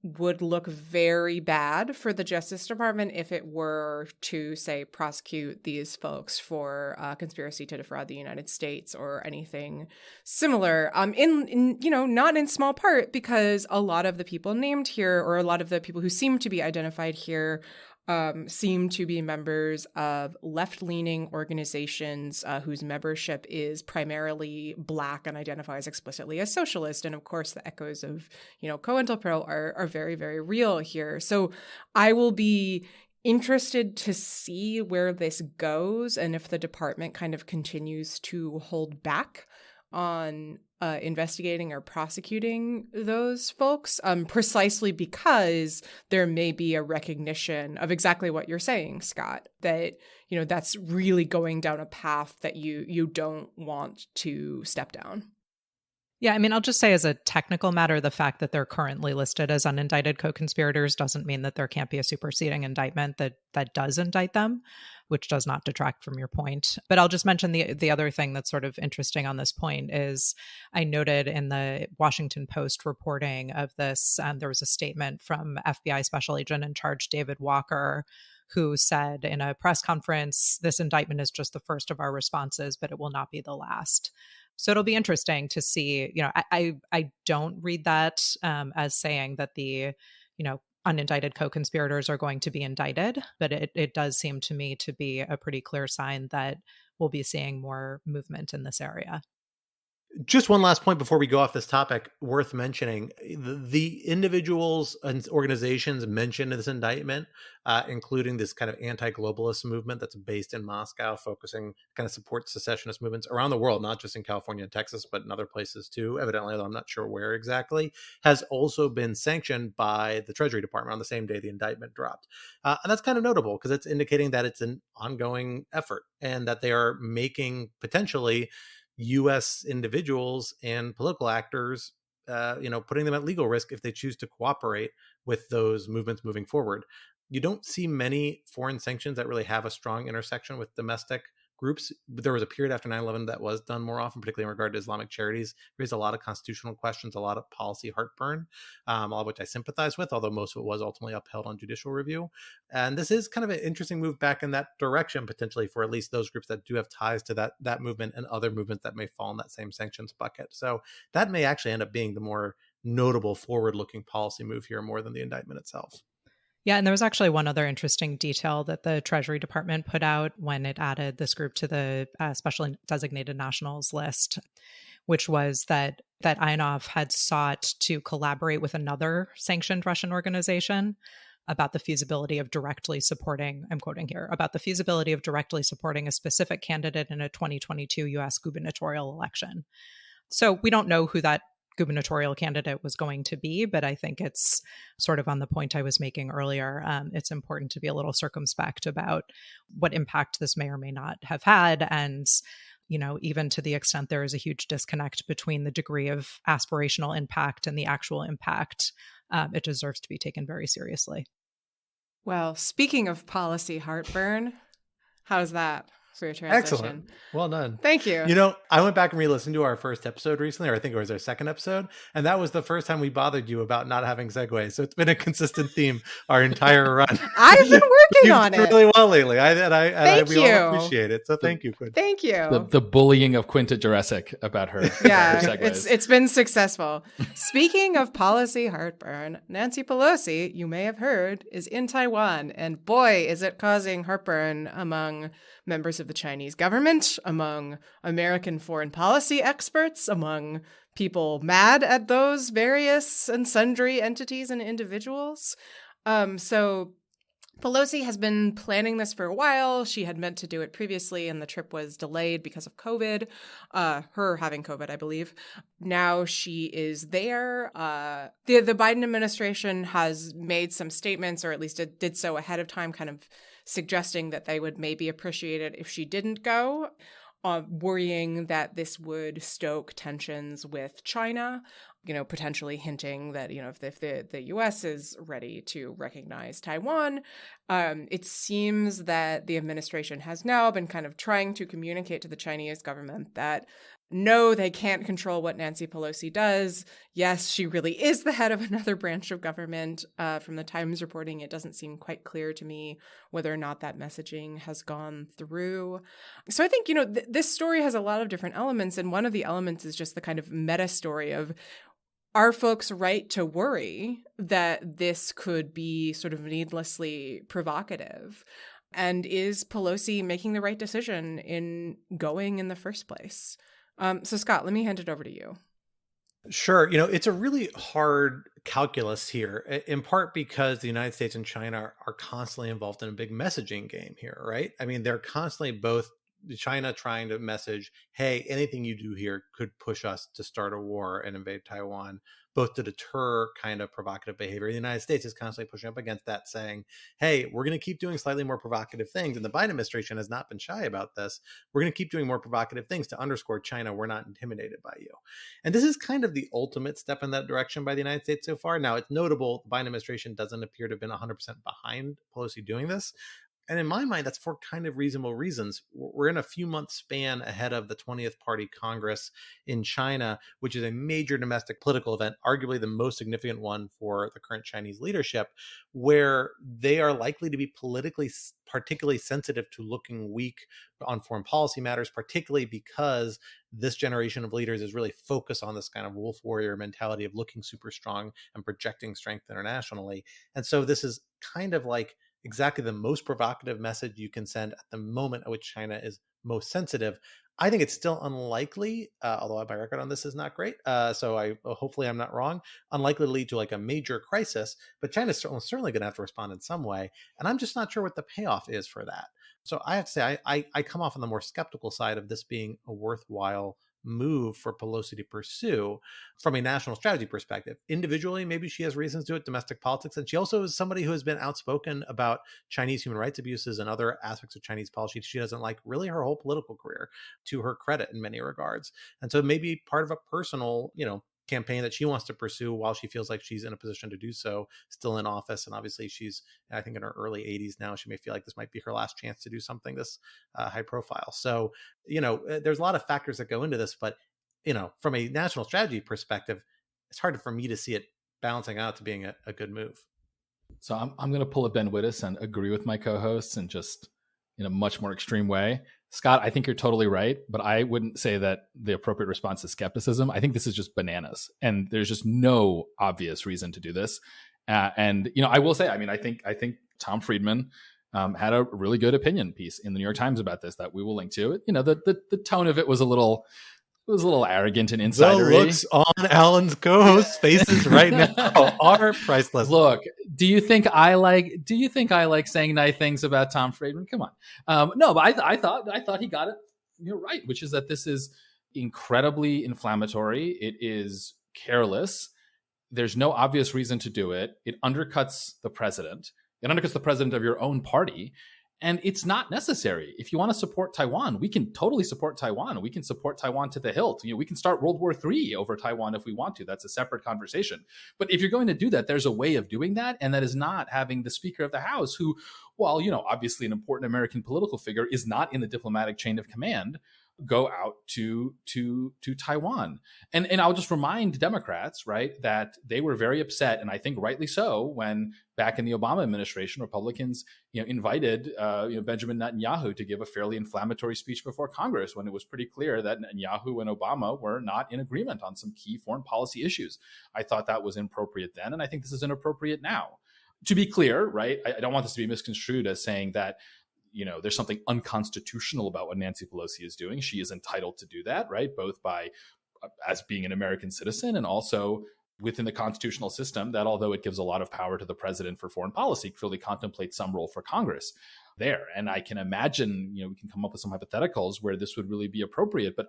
would look very bad for the Justice Department if it were to, say, prosecute these folks for conspiracy to defraud the United States or anything similar. Not in small part because a lot of the people named here, or a lot of the people who seem to be identified here, seem to be members of left-leaning organizations whose membership is primarily Black and identifies explicitly as socialist. And of course, the echoes of, COINTELPRO are very, very real here. So I will be interested to see where this goes and if the department kind of continues to hold back on investigating or prosecuting those folks, precisely because there may be a recognition of exactly what you're saying, Scott, that, that's really going down a path that you don't want to step down. Yeah, I mean, I'll just say as a technical matter, the fact that they're currently listed as unindicted co-conspirators doesn't mean that there can't be a superseding indictment that does indict them, which does not detract from your point. But I'll just mention the other thing that's sort of interesting on this point is I noted in the Washington Post reporting of this, there was a statement from FBI Special Agent in Charge David Walker, who said in a press conference, this indictment is just the first of our responses, but it will not be the last. So it'll be interesting to see, I don't read that as saying that the, unindicted co-conspirators are going to be indicted, but it does seem to me to be a pretty clear sign that we'll be seeing more movement in this area. Just one last point before we go off this topic worth mentioning. The individuals and organizations mentioned in this indictment, including this kind of anti-globalist movement that's based in Moscow, focusing kind of supports secessionist movements around the world, not just in California and Texas, but in other places too, evidently, although I'm not sure where exactly, has also been sanctioned by the Treasury Department on the same day the indictment dropped. And that's kind of notable because it's indicating that it's an ongoing effort and that they are making potentially U.S. individuals and political actors, putting them at legal risk if they choose to cooperate with those movements moving forward. You don't see many foreign sanctions that really have a strong intersection with domestic groups. There was a period after 9/11 that was done more often, particularly in regard to Islamic charities. Raised a lot of constitutional questions, a lot of policy heartburn, all of which I sympathize with, although most of it was ultimately upheld on judicial review. And this is kind of an interesting move back in that direction, potentially, for at least those groups that do have ties to that movement and other movements that may fall in that same sanctions bucket. So that may actually end up being the more notable forward-looking policy move here more than the indictment itself. Yeah, and there was actually one other interesting detail that the Treasury Department put out when it added this group to the special designated nationals list, which was that Ionov had sought to collaborate with another sanctioned Russian organization about the feasibility of directly supporting, I'm quoting here, about the feasibility of directly supporting a specific candidate in a 2022 U.S. gubernatorial election. So we don't know who that gubernatorial candidate was going to be, but I think it's sort of on the point I was making earlier. It's important to be a little circumspect about what impact this may or may not have had. And, even to the extent there is a huge disconnect between the degree of aspirational impact and the actual impact, it deserves to be taken very seriously. Well, speaking of policy heartburn, how's that for your transition? Excellent. Well done. Thank you. I went back and re-listened to our first episode recently, or I think it was our second episode, and that was the first time we bothered you about not having segues. So it's been a consistent theme our entire run. I've been working on it really well lately. We all appreciate it. So thank you, Quinta. Thank you. The bullying of Quinta Jurecic about her. Yeah, her segues. it's been successful. Speaking of policy heartburn, Nancy Pelosi, you may have heard, is in Taiwan, and boy, is it causing heartburn among members of the Chinese government, among American foreign policy experts, among people mad at those various and sundry entities and individuals. So Pelosi has been planning this for a while. She had meant to do it previously, and the trip was delayed because of COVID, her having COVID, I believe. Now she is there. The Biden administration has made some statements, or at least it did so ahead of time, kind of suggesting that they would maybe appreciate it if she didn't go, worrying that this would stoke tensions with China, potentially hinting that, if the U.S. is ready to recognize Taiwan. It seems that the administration has now been kind of trying to communicate to the Chinese government that, no, they can't control what Nancy Pelosi does. Yes, she really is the head of another branch of government. From the Times reporting, it doesn't seem quite clear to me whether or not that messaging has gone through. So I think, this story has a lot of different elements. And one of the elements is just the kind of meta story of, are folks right to worry that this could be sort of needlessly provocative? And is Pelosi making the right decision in going in the first place? So Scott, let me hand it over to you. Sure. It's a really hard calculus here, in part because the United States and China are constantly involved in a big messaging game here, right? I mean, they're constantly both China trying to message, hey, anything you do here could push us to start a war and invade Taiwan, both to deter kind of provocative behavior. The United States is constantly pushing up against that, saying, hey, we're going to keep doing slightly more provocative things. And the Biden administration has not been shy about this. We're going to keep doing more provocative things to underscore China. We're not intimidated by you. And this is kind of the ultimate step in that direction by the United States so far. Now, it's notable the Biden administration doesn't appear to have been 100% behind Pelosi doing this. And in my mind, that's for kind of reasonable reasons. We're in a few months span ahead of the 20th Party Congress in China, which is a major domestic political event, arguably the most significant one for the current Chinese leadership, where they are likely to be politically particularly sensitive to looking weak on foreign policy matters, particularly because this generation of leaders is really focused on this kind of wolf warrior mentality of looking super strong and projecting strength internationally. And so this is kind of like exactly the most provocative message you can send at the moment at which China is most sensitive. I think it's still unlikely, although my record on this is not great, so hopefully I'm not wrong, unlikely to lead to like a major crisis, but China's certainly going to have to respond in some way, and I'm just not sure what the payoff is for that. So I have to say, I come off on the more skeptical side of this being a worthwhile move for Pelosi to pursue from a national strategy perspective. Individually, maybe she has reasons to do it, domestic politics, and she also is somebody who has been outspoken about Chinese human rights abuses and other aspects of Chinese policy she doesn't like really her whole political career, to her credit in many regards. And so maybe part of a personal, campaign that she wants to pursue while she feels like she's in a position to do so, still in office. And obviously she's, I think, in her early 80s now. She may feel like this might be her last chance to do something this high profile. So, there's a lot of factors that go into this, but, from a national strategy perspective, it's hard for me to see it balancing out to being a good move. So I'm going to pull a Ben Wittes and agree with my co-hosts and just in a much more extreme way. Scott, I think you're totally right, but I wouldn't say that the appropriate response is skepticism. I think this is just bananas, and there's just no obvious reason to do this. And I will say, I think Tom Friedman had a really good opinion piece in the New York Times about this that we will link to. The tone of it was a little arrogant and insidery. The looks on Alan's co-hosts' faces right now are priceless. Look, do you think I like saying nice things about Tom Friedman? Come on. No, but I thought he got it right, which is that this is incredibly inflammatory. It is careless. There's no obvious reason to do it. It undercuts the president. It undercuts the president of your own party. And it's not necessary. If you want to support Taiwan, we can totally support Taiwan. We can support Taiwan to the hilt. We can start World War III over Taiwan if we want to. That's a separate conversation. But if you're going to do that, there's a way of doing that. And that is not having the Speaker of the House, who, well, obviously an important American political figure, is not in the diplomatic chain of command, go out to Taiwan. And I'll just remind Democrats, right, that they were very upset, and I think rightly so, when back in the Obama administration, Republicans, invited Benjamin Netanyahu to give a fairly inflammatory speech before Congress when it was pretty clear that Netanyahu and Obama were not in agreement on some key foreign policy issues. I thought that was inappropriate then, and I think this is inappropriate now. To be clear, right, I don't want this to be misconstrued as saying that there's something unconstitutional about what Nancy Pelosi is doing. She is entitled to do that, right? Both by as being an American citizen and also within the constitutional system that, although it gives a lot of power to the president for foreign policy, clearly contemplates some role for Congress there. And I can imagine, we can come up with some hypotheticals where this would really be appropriate. But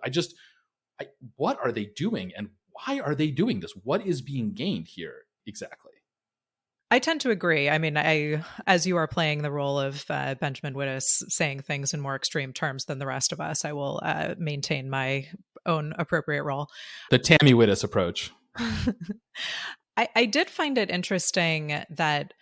what are they doing and why are they doing this? What is being gained here exactly? I tend to agree. I mean, as you are playing the role of Benjamin Wittes saying things in more extreme terms than the rest of us, I will maintain my own appropriate role. The Tammy Wittes approach. I did find it interesting that,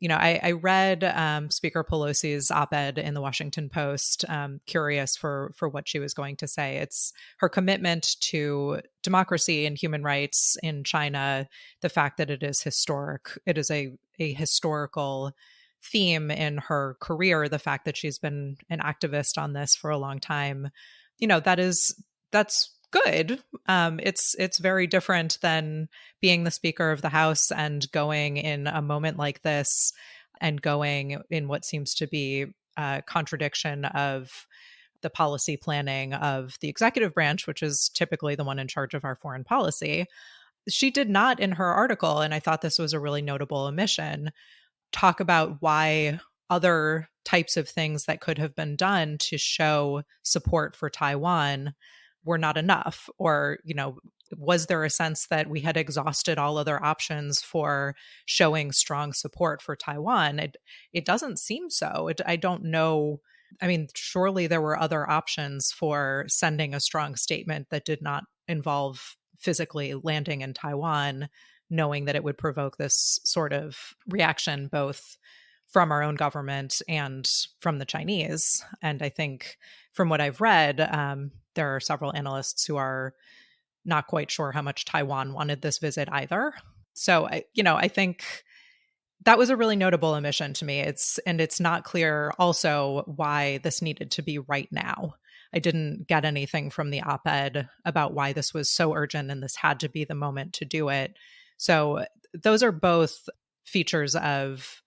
I read Speaker Pelosi's op-ed in the Washington Post, curious for what she was going to say. It's her commitment to democracy and human rights in China, the fact that it is historic. It is a historical theme in her career, the fact that she's been an activist on this for a long time. That's good. It's very different than being the Speaker of the House and going in a moment like this and going in what seems to be a contradiction of the policy planning of the executive branch, which is typically the one in charge of our foreign policy. She did not, in her article, and I thought this was a really notable omission, talk about why other types of things that could have been done to show support for Taiwan were not enough, or, was there a sense that we had exhausted all other options for showing strong support for Taiwan? It doesn't seem so. I don't know. I mean, surely there were other options for sending a strong statement that did not involve physically landing in Taiwan, knowing that it would provoke this sort of reaction, both from our own government and from the Chinese. And I think from what I've read, there are several analysts who are not quite sure how much Taiwan wanted this visit either. So, I think that was a really notable omission to me. It's not clear also why this needed to be right now. I didn't get anything from the op-ed about why this was so urgent and this had to be the moment to do it. So those are both features of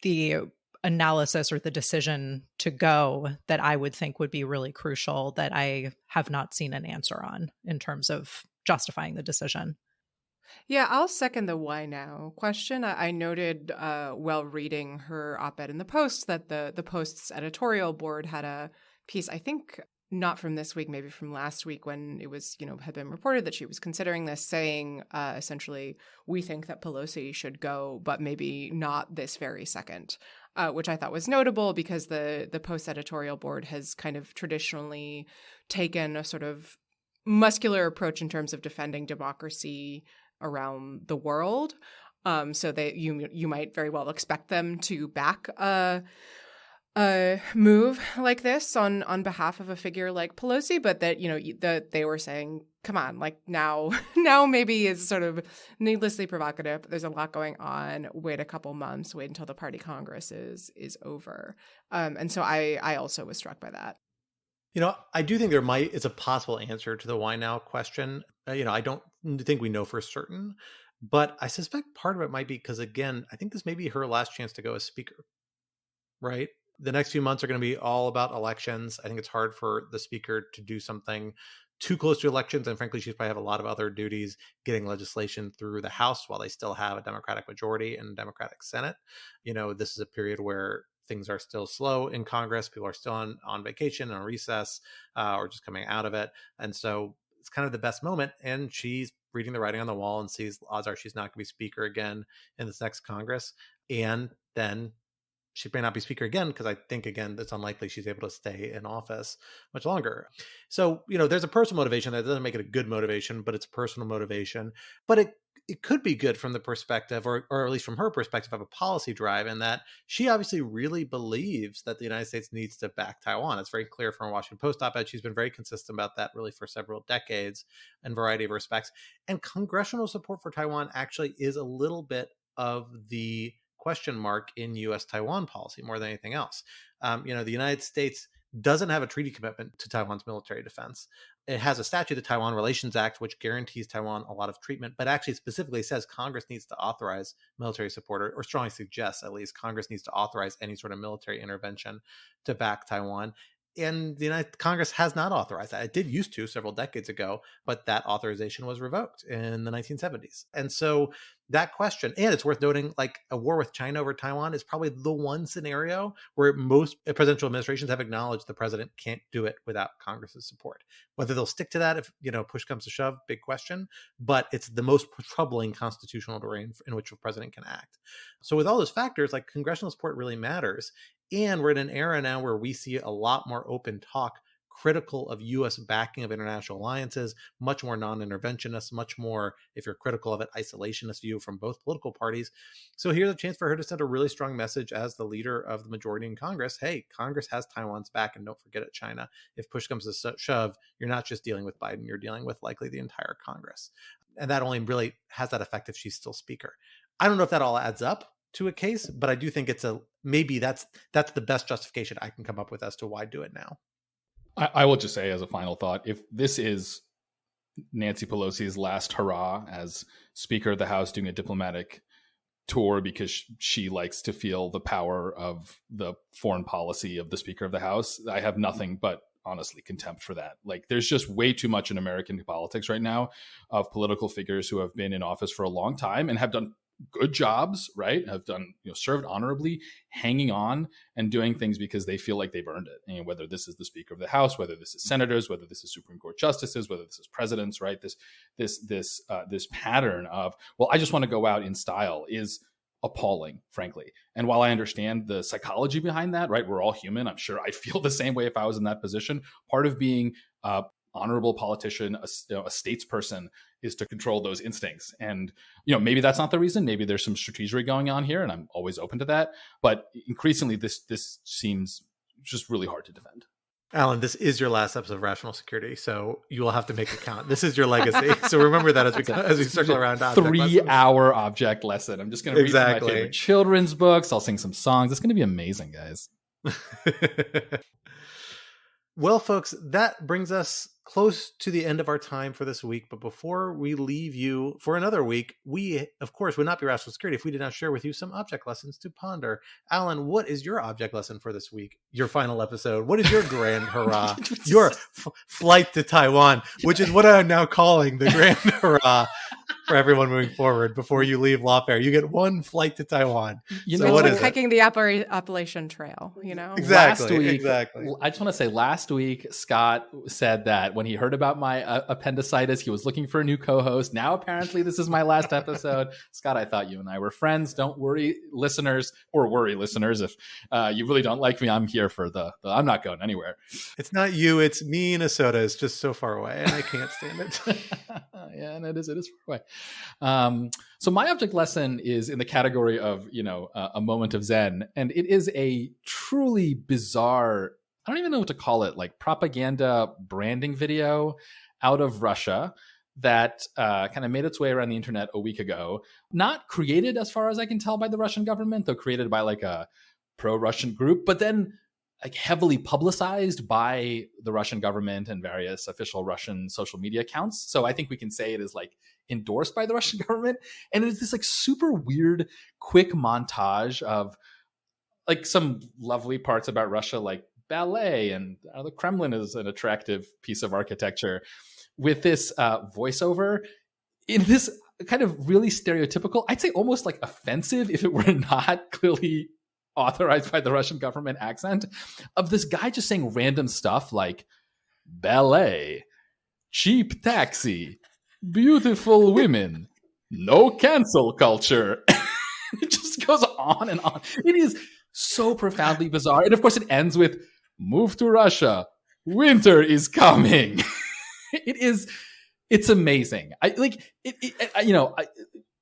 the analysis or the decision to go that I would think would be really crucial that I have not seen an answer on in terms of justifying the decision. Yeah, I'll second the why now question. I noted while reading her op-ed in the Post that the Post's editorial board had a piece, I think not from this week, maybe from last week when it was, had been reported that she was considering this, saying essentially, we think that Pelosi should go, but maybe not this very second, which I thought was notable because the Post editorial board has kind of traditionally taken a sort of muscular approach in terms of defending democracy around the world. So you might very well expect them to back a move like this on behalf of a figure like Pelosi, but that they were saying, come on, like now maybe is sort of needlessly provocative. There's a lot going on. Wait a couple months. Wait until the party Congress is over. And so I also was struck by that. I do think it's a possible answer to the why now question. I don't think we know for certain, but I suspect part of it might be because, again, I think this may be her last chance to go as speaker, right? The next few months are going to be all about elections. I think it's hard for the speaker to do something too close to elections. And frankly, she's probably have a lot of other duties getting legislation through the House while they still have a Democratic majority and Democratic Senate. This is a period where things are still slow in Congress. People are still on vacation, on recess, or just coming out of it. And so it's kind of the best moment. And she's reading the writing on the wall and sees odds are she's not going to be speaker again in this next Congress. And then she may not be speaker again because I think, again, it's unlikely she's able to stay in office much longer. So, there's a personal motivation that doesn't make it a good motivation, but it's personal motivation. But it could be good from the perspective, or at least from her perspective, of a policy drive, in that she obviously really believes that the United States needs to back Taiwan. It's very clear from a Washington Post op-ed. She's been very consistent about that really for several decades in a variety of respects. And congressional support for Taiwan actually is a little bit of the question mark in U.S. Taiwan policy more than anything else. The United States doesn't have a treaty commitment to Taiwan's military defense. It has a statute, the Taiwan Relations Act, which guarantees Taiwan a lot of treatment, but actually specifically says Congress needs to authorize military support, or strongly suggests at least Congress needs to authorize any sort of military intervention to back Taiwan. And the United Congress has not authorized that. It did used to several decades ago, but that authorization was revoked in the 1970s. And so that question, and it's worth noting, like a war with China over Taiwan is probably the one scenario where most presidential administrations have acknowledged the president can't do it without Congress's support. Whether they'll stick to that if, push comes to shove, big question, but it's the most troubling constitutional terrain in which a president can act. So with all those factors, like congressional support really matters. And we're in an era now where we see a lot more open talk critical of U.S. backing of international alliances, much more non-interventionist, much more, if you're critical of it, isolationist view from both political parties. So here's a chance for her to send a really strong message as the leader of the majority in Congress. Hey, Congress has Taiwan's back, and don't forget it, China. If push comes to shove, you're not just dealing with Biden, you're dealing with likely the entire Congress. And that only really has that effect if she's still speaker. I don't know if that all adds up to a case, but I do think it's maybe that's the best justification I can come up with as to why do it now. I will just say as a final thought, if this is Nancy Pelosi's last hurrah as Speaker of the House doing a diplomatic tour because she likes to feel the power of the foreign policy of the Speaker of the House, I have nothing but honestly contempt for that. Like, there's just way too much in American politics right now of political figures who have been in office for a long time and have done good jobs, right? Have done, served honorably, hanging on and doing things because they feel like they've earned it. And whether this is the Speaker of the House, whether this is senators, whether this is Supreme Court justices, whether this is presidents, right? This pattern of, well, I just want to go out in style is appalling, frankly. And while I understand the psychology behind that, right? We're all human. I'm sure I'd feel the same way if I was in that position. Part of being honorable politician, a statesperson, is to control those instincts. And, maybe that's not the reason. Maybe there's some strategy going on here, and I'm always open to that. But increasingly, this seems just really hard to defend. Alan, this is your last episode of Rational Security, so you will have to make it count. This is your legacy. So remember that as we circle around. 3-hour object lesson. I'm just going to read my favorite children's books. I'll sing some songs. It's going to be amazing, guys. Well, folks, that brings us close to the end of our time for this week. But before we leave you for another week, we, of course, would not be Rational Security if we did not share with you some object lessons to ponder. Alan, what is your object lesson for this week? Your final episode? What is your grand hurrah? Your flight to Taiwan, which is what I'm now calling the grand hurrah for everyone moving forward. Before you leave Lawfare, you get one flight to Taiwan. It's like hiking the Appalachian Trail, Exactly. I just want to say, last week, Scott said that when he heard about my appendicitis, he was looking for a new co-host. Now, apparently, this is my last episode. Scott, I thought you and I were friends. Don't worry, listeners, or worry, listeners. If you really don't like me, I'm here for the I'm not going anywhere. It's not you. It's me. Minnesota is just so far away, and I can't stand it. Yeah, and it is far away. So my object lesson is in the category of, a moment of Zen. And it is a truly bizarre, I don't even know what to call it, like propaganda branding video out of Russia that kind of made its way around the internet a week ago. Not created, as far as I can tell, by the Russian government, though created by like a pro-Russian group, but then like heavily publicized by the Russian government and various official Russian social media accounts. So I think we can say it is like endorsed by the Russian government. And it's this like super weird, quick montage of like some lovely parts about Russia, like ballet and the Kremlin is an attractive piece of architecture, with this voiceover in this kind of really stereotypical, I'd say almost like offensive, if it were not clearly authorized by the Russian government accent, of this guy just saying random stuff like ballet, cheap taxi, beautiful women, no cancel culture. It just goes on and on. It is so profoundly bizarre. And of course it ends with move to Russia, winter is coming. It's amazing.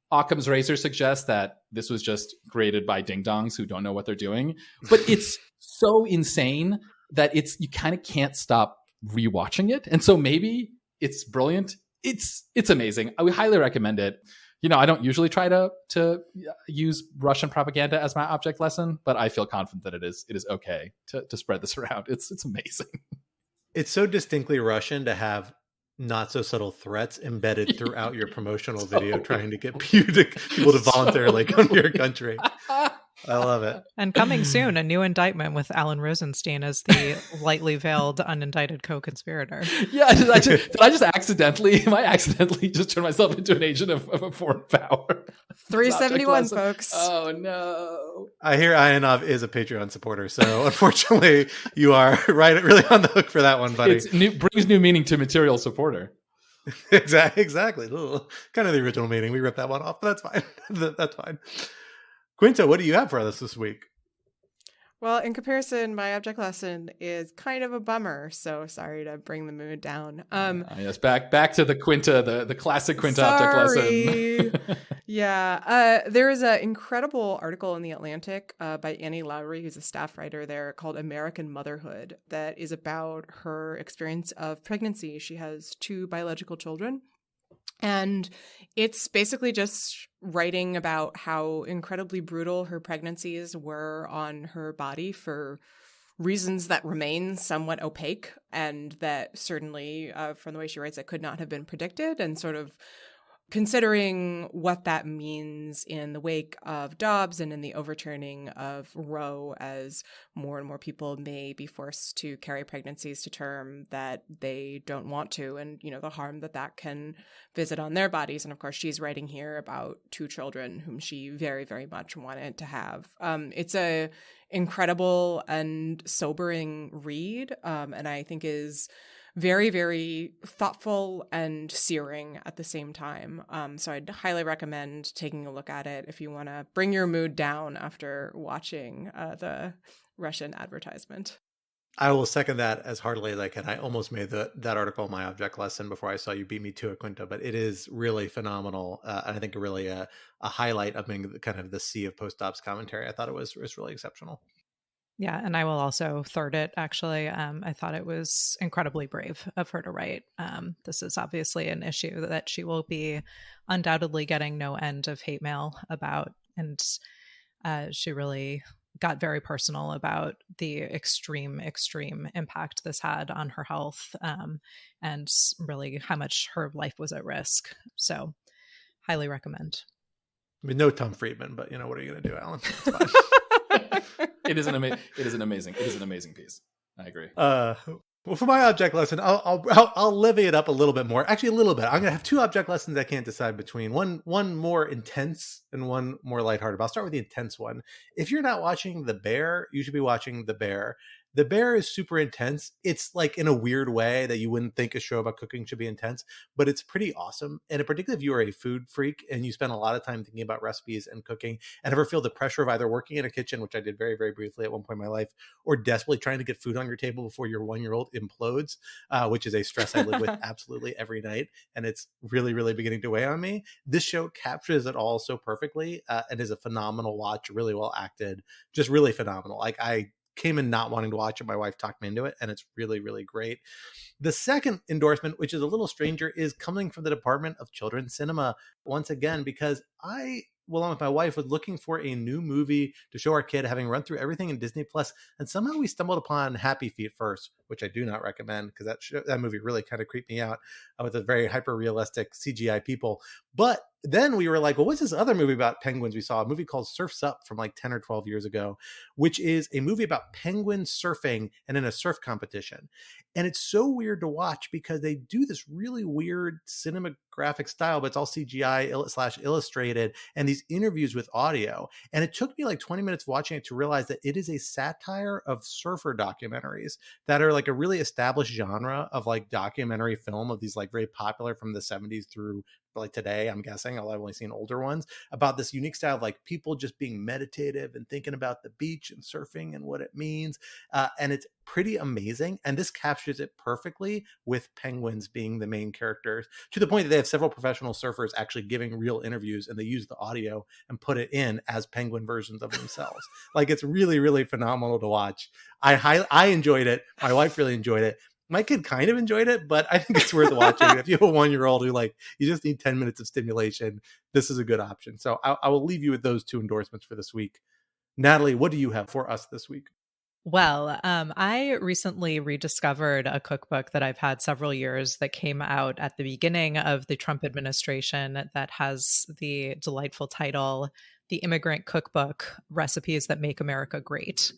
Occam's razor suggests that this was just created by ding-dongs who don't know what they're doing. But it's so insane that you kind of can't stop rewatching it. And so maybe it's brilliant. It's amazing. I would highly recommend it. I don't usually try to use Russian propaganda as my object lesson, but I feel confident that it is okay to spread this around. It's amazing. It's so distinctly Russian to have not so subtle threats embedded throughout your promotional video, trying to get people to voluntarily come to your country. I love it. And coming soon, a new indictment with Alan Rosenstein as the lightly veiled, unindicted co-conspirator. Yeah, did I just accidentally just turn myself into an agent of a foreign power? 371, folks. Oh, no. I hear Ionov is a Patreon supporter, so unfortunately, you are really on the hook for that one, buddy. It brings new meaning to material supporter. Exactly. Kind of the original meaning. We ripped that one off, but that's fine. That's fine. Quinta, what do you have for us this week? Well, in comparison, my object lesson is kind of a bummer, so sorry to bring the mood down. Yes, back to the Quinta, the classic Quinta object lesson. Yeah, there is an incredible article in The Atlantic by Annie Lowry, who's a staff writer there, called American Motherhood, that is about her experience of pregnancy. She has 2 biological children. And it's basically just writing about how incredibly brutal her pregnancies were on her body for reasons that remain somewhat opaque, and that certainly, from the way she writes it, could not have been predicted, and sort of considering what that means in the wake of Dobbs and in the overturning of Roe, as more and more people may be forced to carry pregnancies to term that they don't want to, and, the harm that can visit on their bodies. And of course, she's writing here about 2 children whom she very, very much wanted to have. It's a incredible and sobering read, and I think is very, very thoughtful and searing at the same time. So I'd highly recommend taking a look at it if you want to bring your mood down after watching the Russian advertisement. I will second that as heartily as I can. I almost made that article my object lesson before I saw you beat me to it, Quinta, but it is really phenomenal. And I think really a highlight of kind of the sea of post-ops commentary. I thought it was really exceptional. Yeah, and I will also third it, actually. I thought it was incredibly brave of her to write. This is obviously an issue that she will be undoubtedly getting no end of hate mail about. And she really got very personal about the extreme impact this had on her health, and really how much her life was at risk. So highly recommend. I mean, no Tom Friedman, but what are you going to do, Alan? It's fine. It is an amazing piece. I agree. Well, for my object lesson, I'll levy it up a little bit more. Actually, a little bit. I'm gonna have 2 object lessons I can't decide between. One more intense and one more lighthearted. But I'll start with the intense one. If you're not watching The Bear, you should be watching The Bear. The Bear is super intense. It's like in a weird way that you wouldn't think a show about cooking should be intense, but it's pretty awesome. And particularly if you are a food freak and you spend a lot of time thinking about recipes and cooking and ever feel the pressure of either working in a kitchen, which I did very, very briefly at one point in my life, or desperately trying to get food on your table before your 1-year-old implodes, which is a stress I live with absolutely every night. And it's really, really beginning to weigh on me. This show captures it all so perfectly and is a phenomenal watch, really well acted, just really phenomenal. Like I came in not wanting to watch it. My wife talked me into it, and it's really, really great. The second endorsement, which is a little stranger, is coming from the Department of Children's Cinema once again, because I, along with my wife, was looking for a new movie to show our kid, having run through everything in Disney Plus, and somehow we stumbled upon Happy Feet first, which I do not recommend because that movie really kind of creeped me out with a very hyper realistic CGI people. But then we were like, well, what's this other movie about penguins we saw? A movie called Surf's Up from like 10 or 12 years ago, which is a movie about penguins surfing and in a surf competition. And it's so weird to watch because they do this really weird cinematographic style, but it's all CGI / illustrated, and these interviews with audio. And it took me like 20 minutes watching it to realize that it is a satire of surfer documentaries that are like a really established genre of like documentary film of these like very popular from the 70s through like today, I'm guessing, although I've only seen older ones, about this unique style of like people just being meditative and thinking about the beach and surfing and what it means. And it's pretty amazing. And this captures it perfectly with penguins being the main characters, to the point that they have several professional surfers actually giving real interviews, and they use the audio and put it in as penguin versions of themselves. Like it's really, really phenomenal to watch. I enjoyed it. My wife really enjoyed it. My kid kind of enjoyed it, but I think it's worth watching. If you have a 1-year-old who you just need 10 minutes of stimulation, this is a good option. So I will leave you with those 2 endorsements for this week. Natalie, what do you have for us this week? Well, I recently rediscovered a cookbook that I've had several years that came out at the beginning of the Trump administration that has the delightful title, The Immigrant Cookbook, Recipes That Make America Great.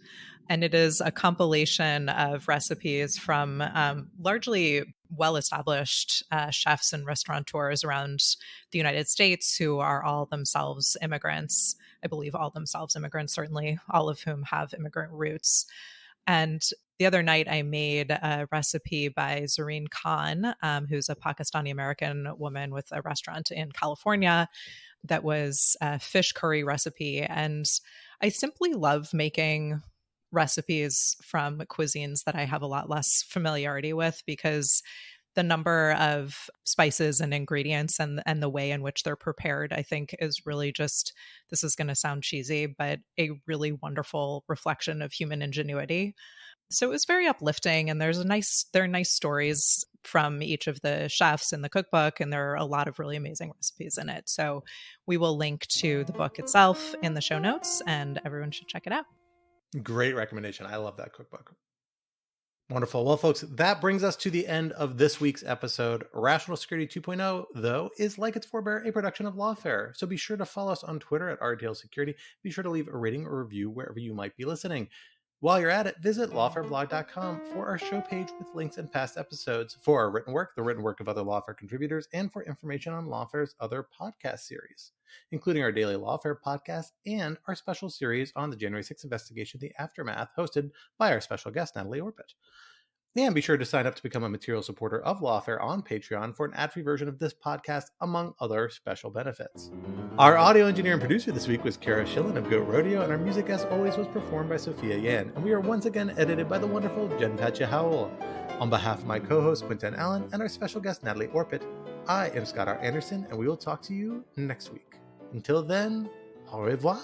And it is a compilation of recipes from largely well-established chefs and restaurateurs around the United States who are all themselves immigrants. I believe all themselves immigrants, certainly all of whom have immigrant roots. And the other night I made a recipe by Zareen Khan, who's a Pakistani-American woman with a restaurant in California, that was a fish curry recipe. And I simply love making recipes from cuisines that I have a lot less familiarity with, because the number of spices and ingredients and the way in which they're prepared, I think, is really just, this is going to sound cheesy, but a really wonderful reflection of human ingenuity. So it was very uplifting, and there are nice stories from each of the chefs in the cookbook, and there are a lot of really amazing recipes in it. So we will link to the book itself in the show notes, and everyone should check it out. Great recommendation. I love that cookbook. Wonderful. Well, folks, that brings us to the end of this week's episode. Rational Security 2.0, though, is like its forebear, a production of Lawfare. So be sure to follow us on Twitter at RTL Security. Be sure to leave a rating or review wherever you might be listening. While you're at it, visit lawfareblog.com for our show page with links and past episodes, for our written work, the written work of other Lawfare contributors, and for information on Lawfare's other podcast series, including our daily Lawfare podcast and our special series on the January 6th investigation, The Aftermath, hosted by our special guest, Natalie Orpett. And be sure to sign up to become a material supporter of Lawfare on Patreon for an ad-free version of this podcast, among other special benefits. Our audio engineer and producer this week was Kara Schillen of Goat Rodeo, and our music, as always, was performed by Sophia Yan. And we are once again edited by the wonderful Jen Patcha Howell. On behalf of my co-hosts Quinta and Alan and our special guest Natalie Orpett, I am Scott R. Anderson, and we will talk to you next week. Until then, au revoir.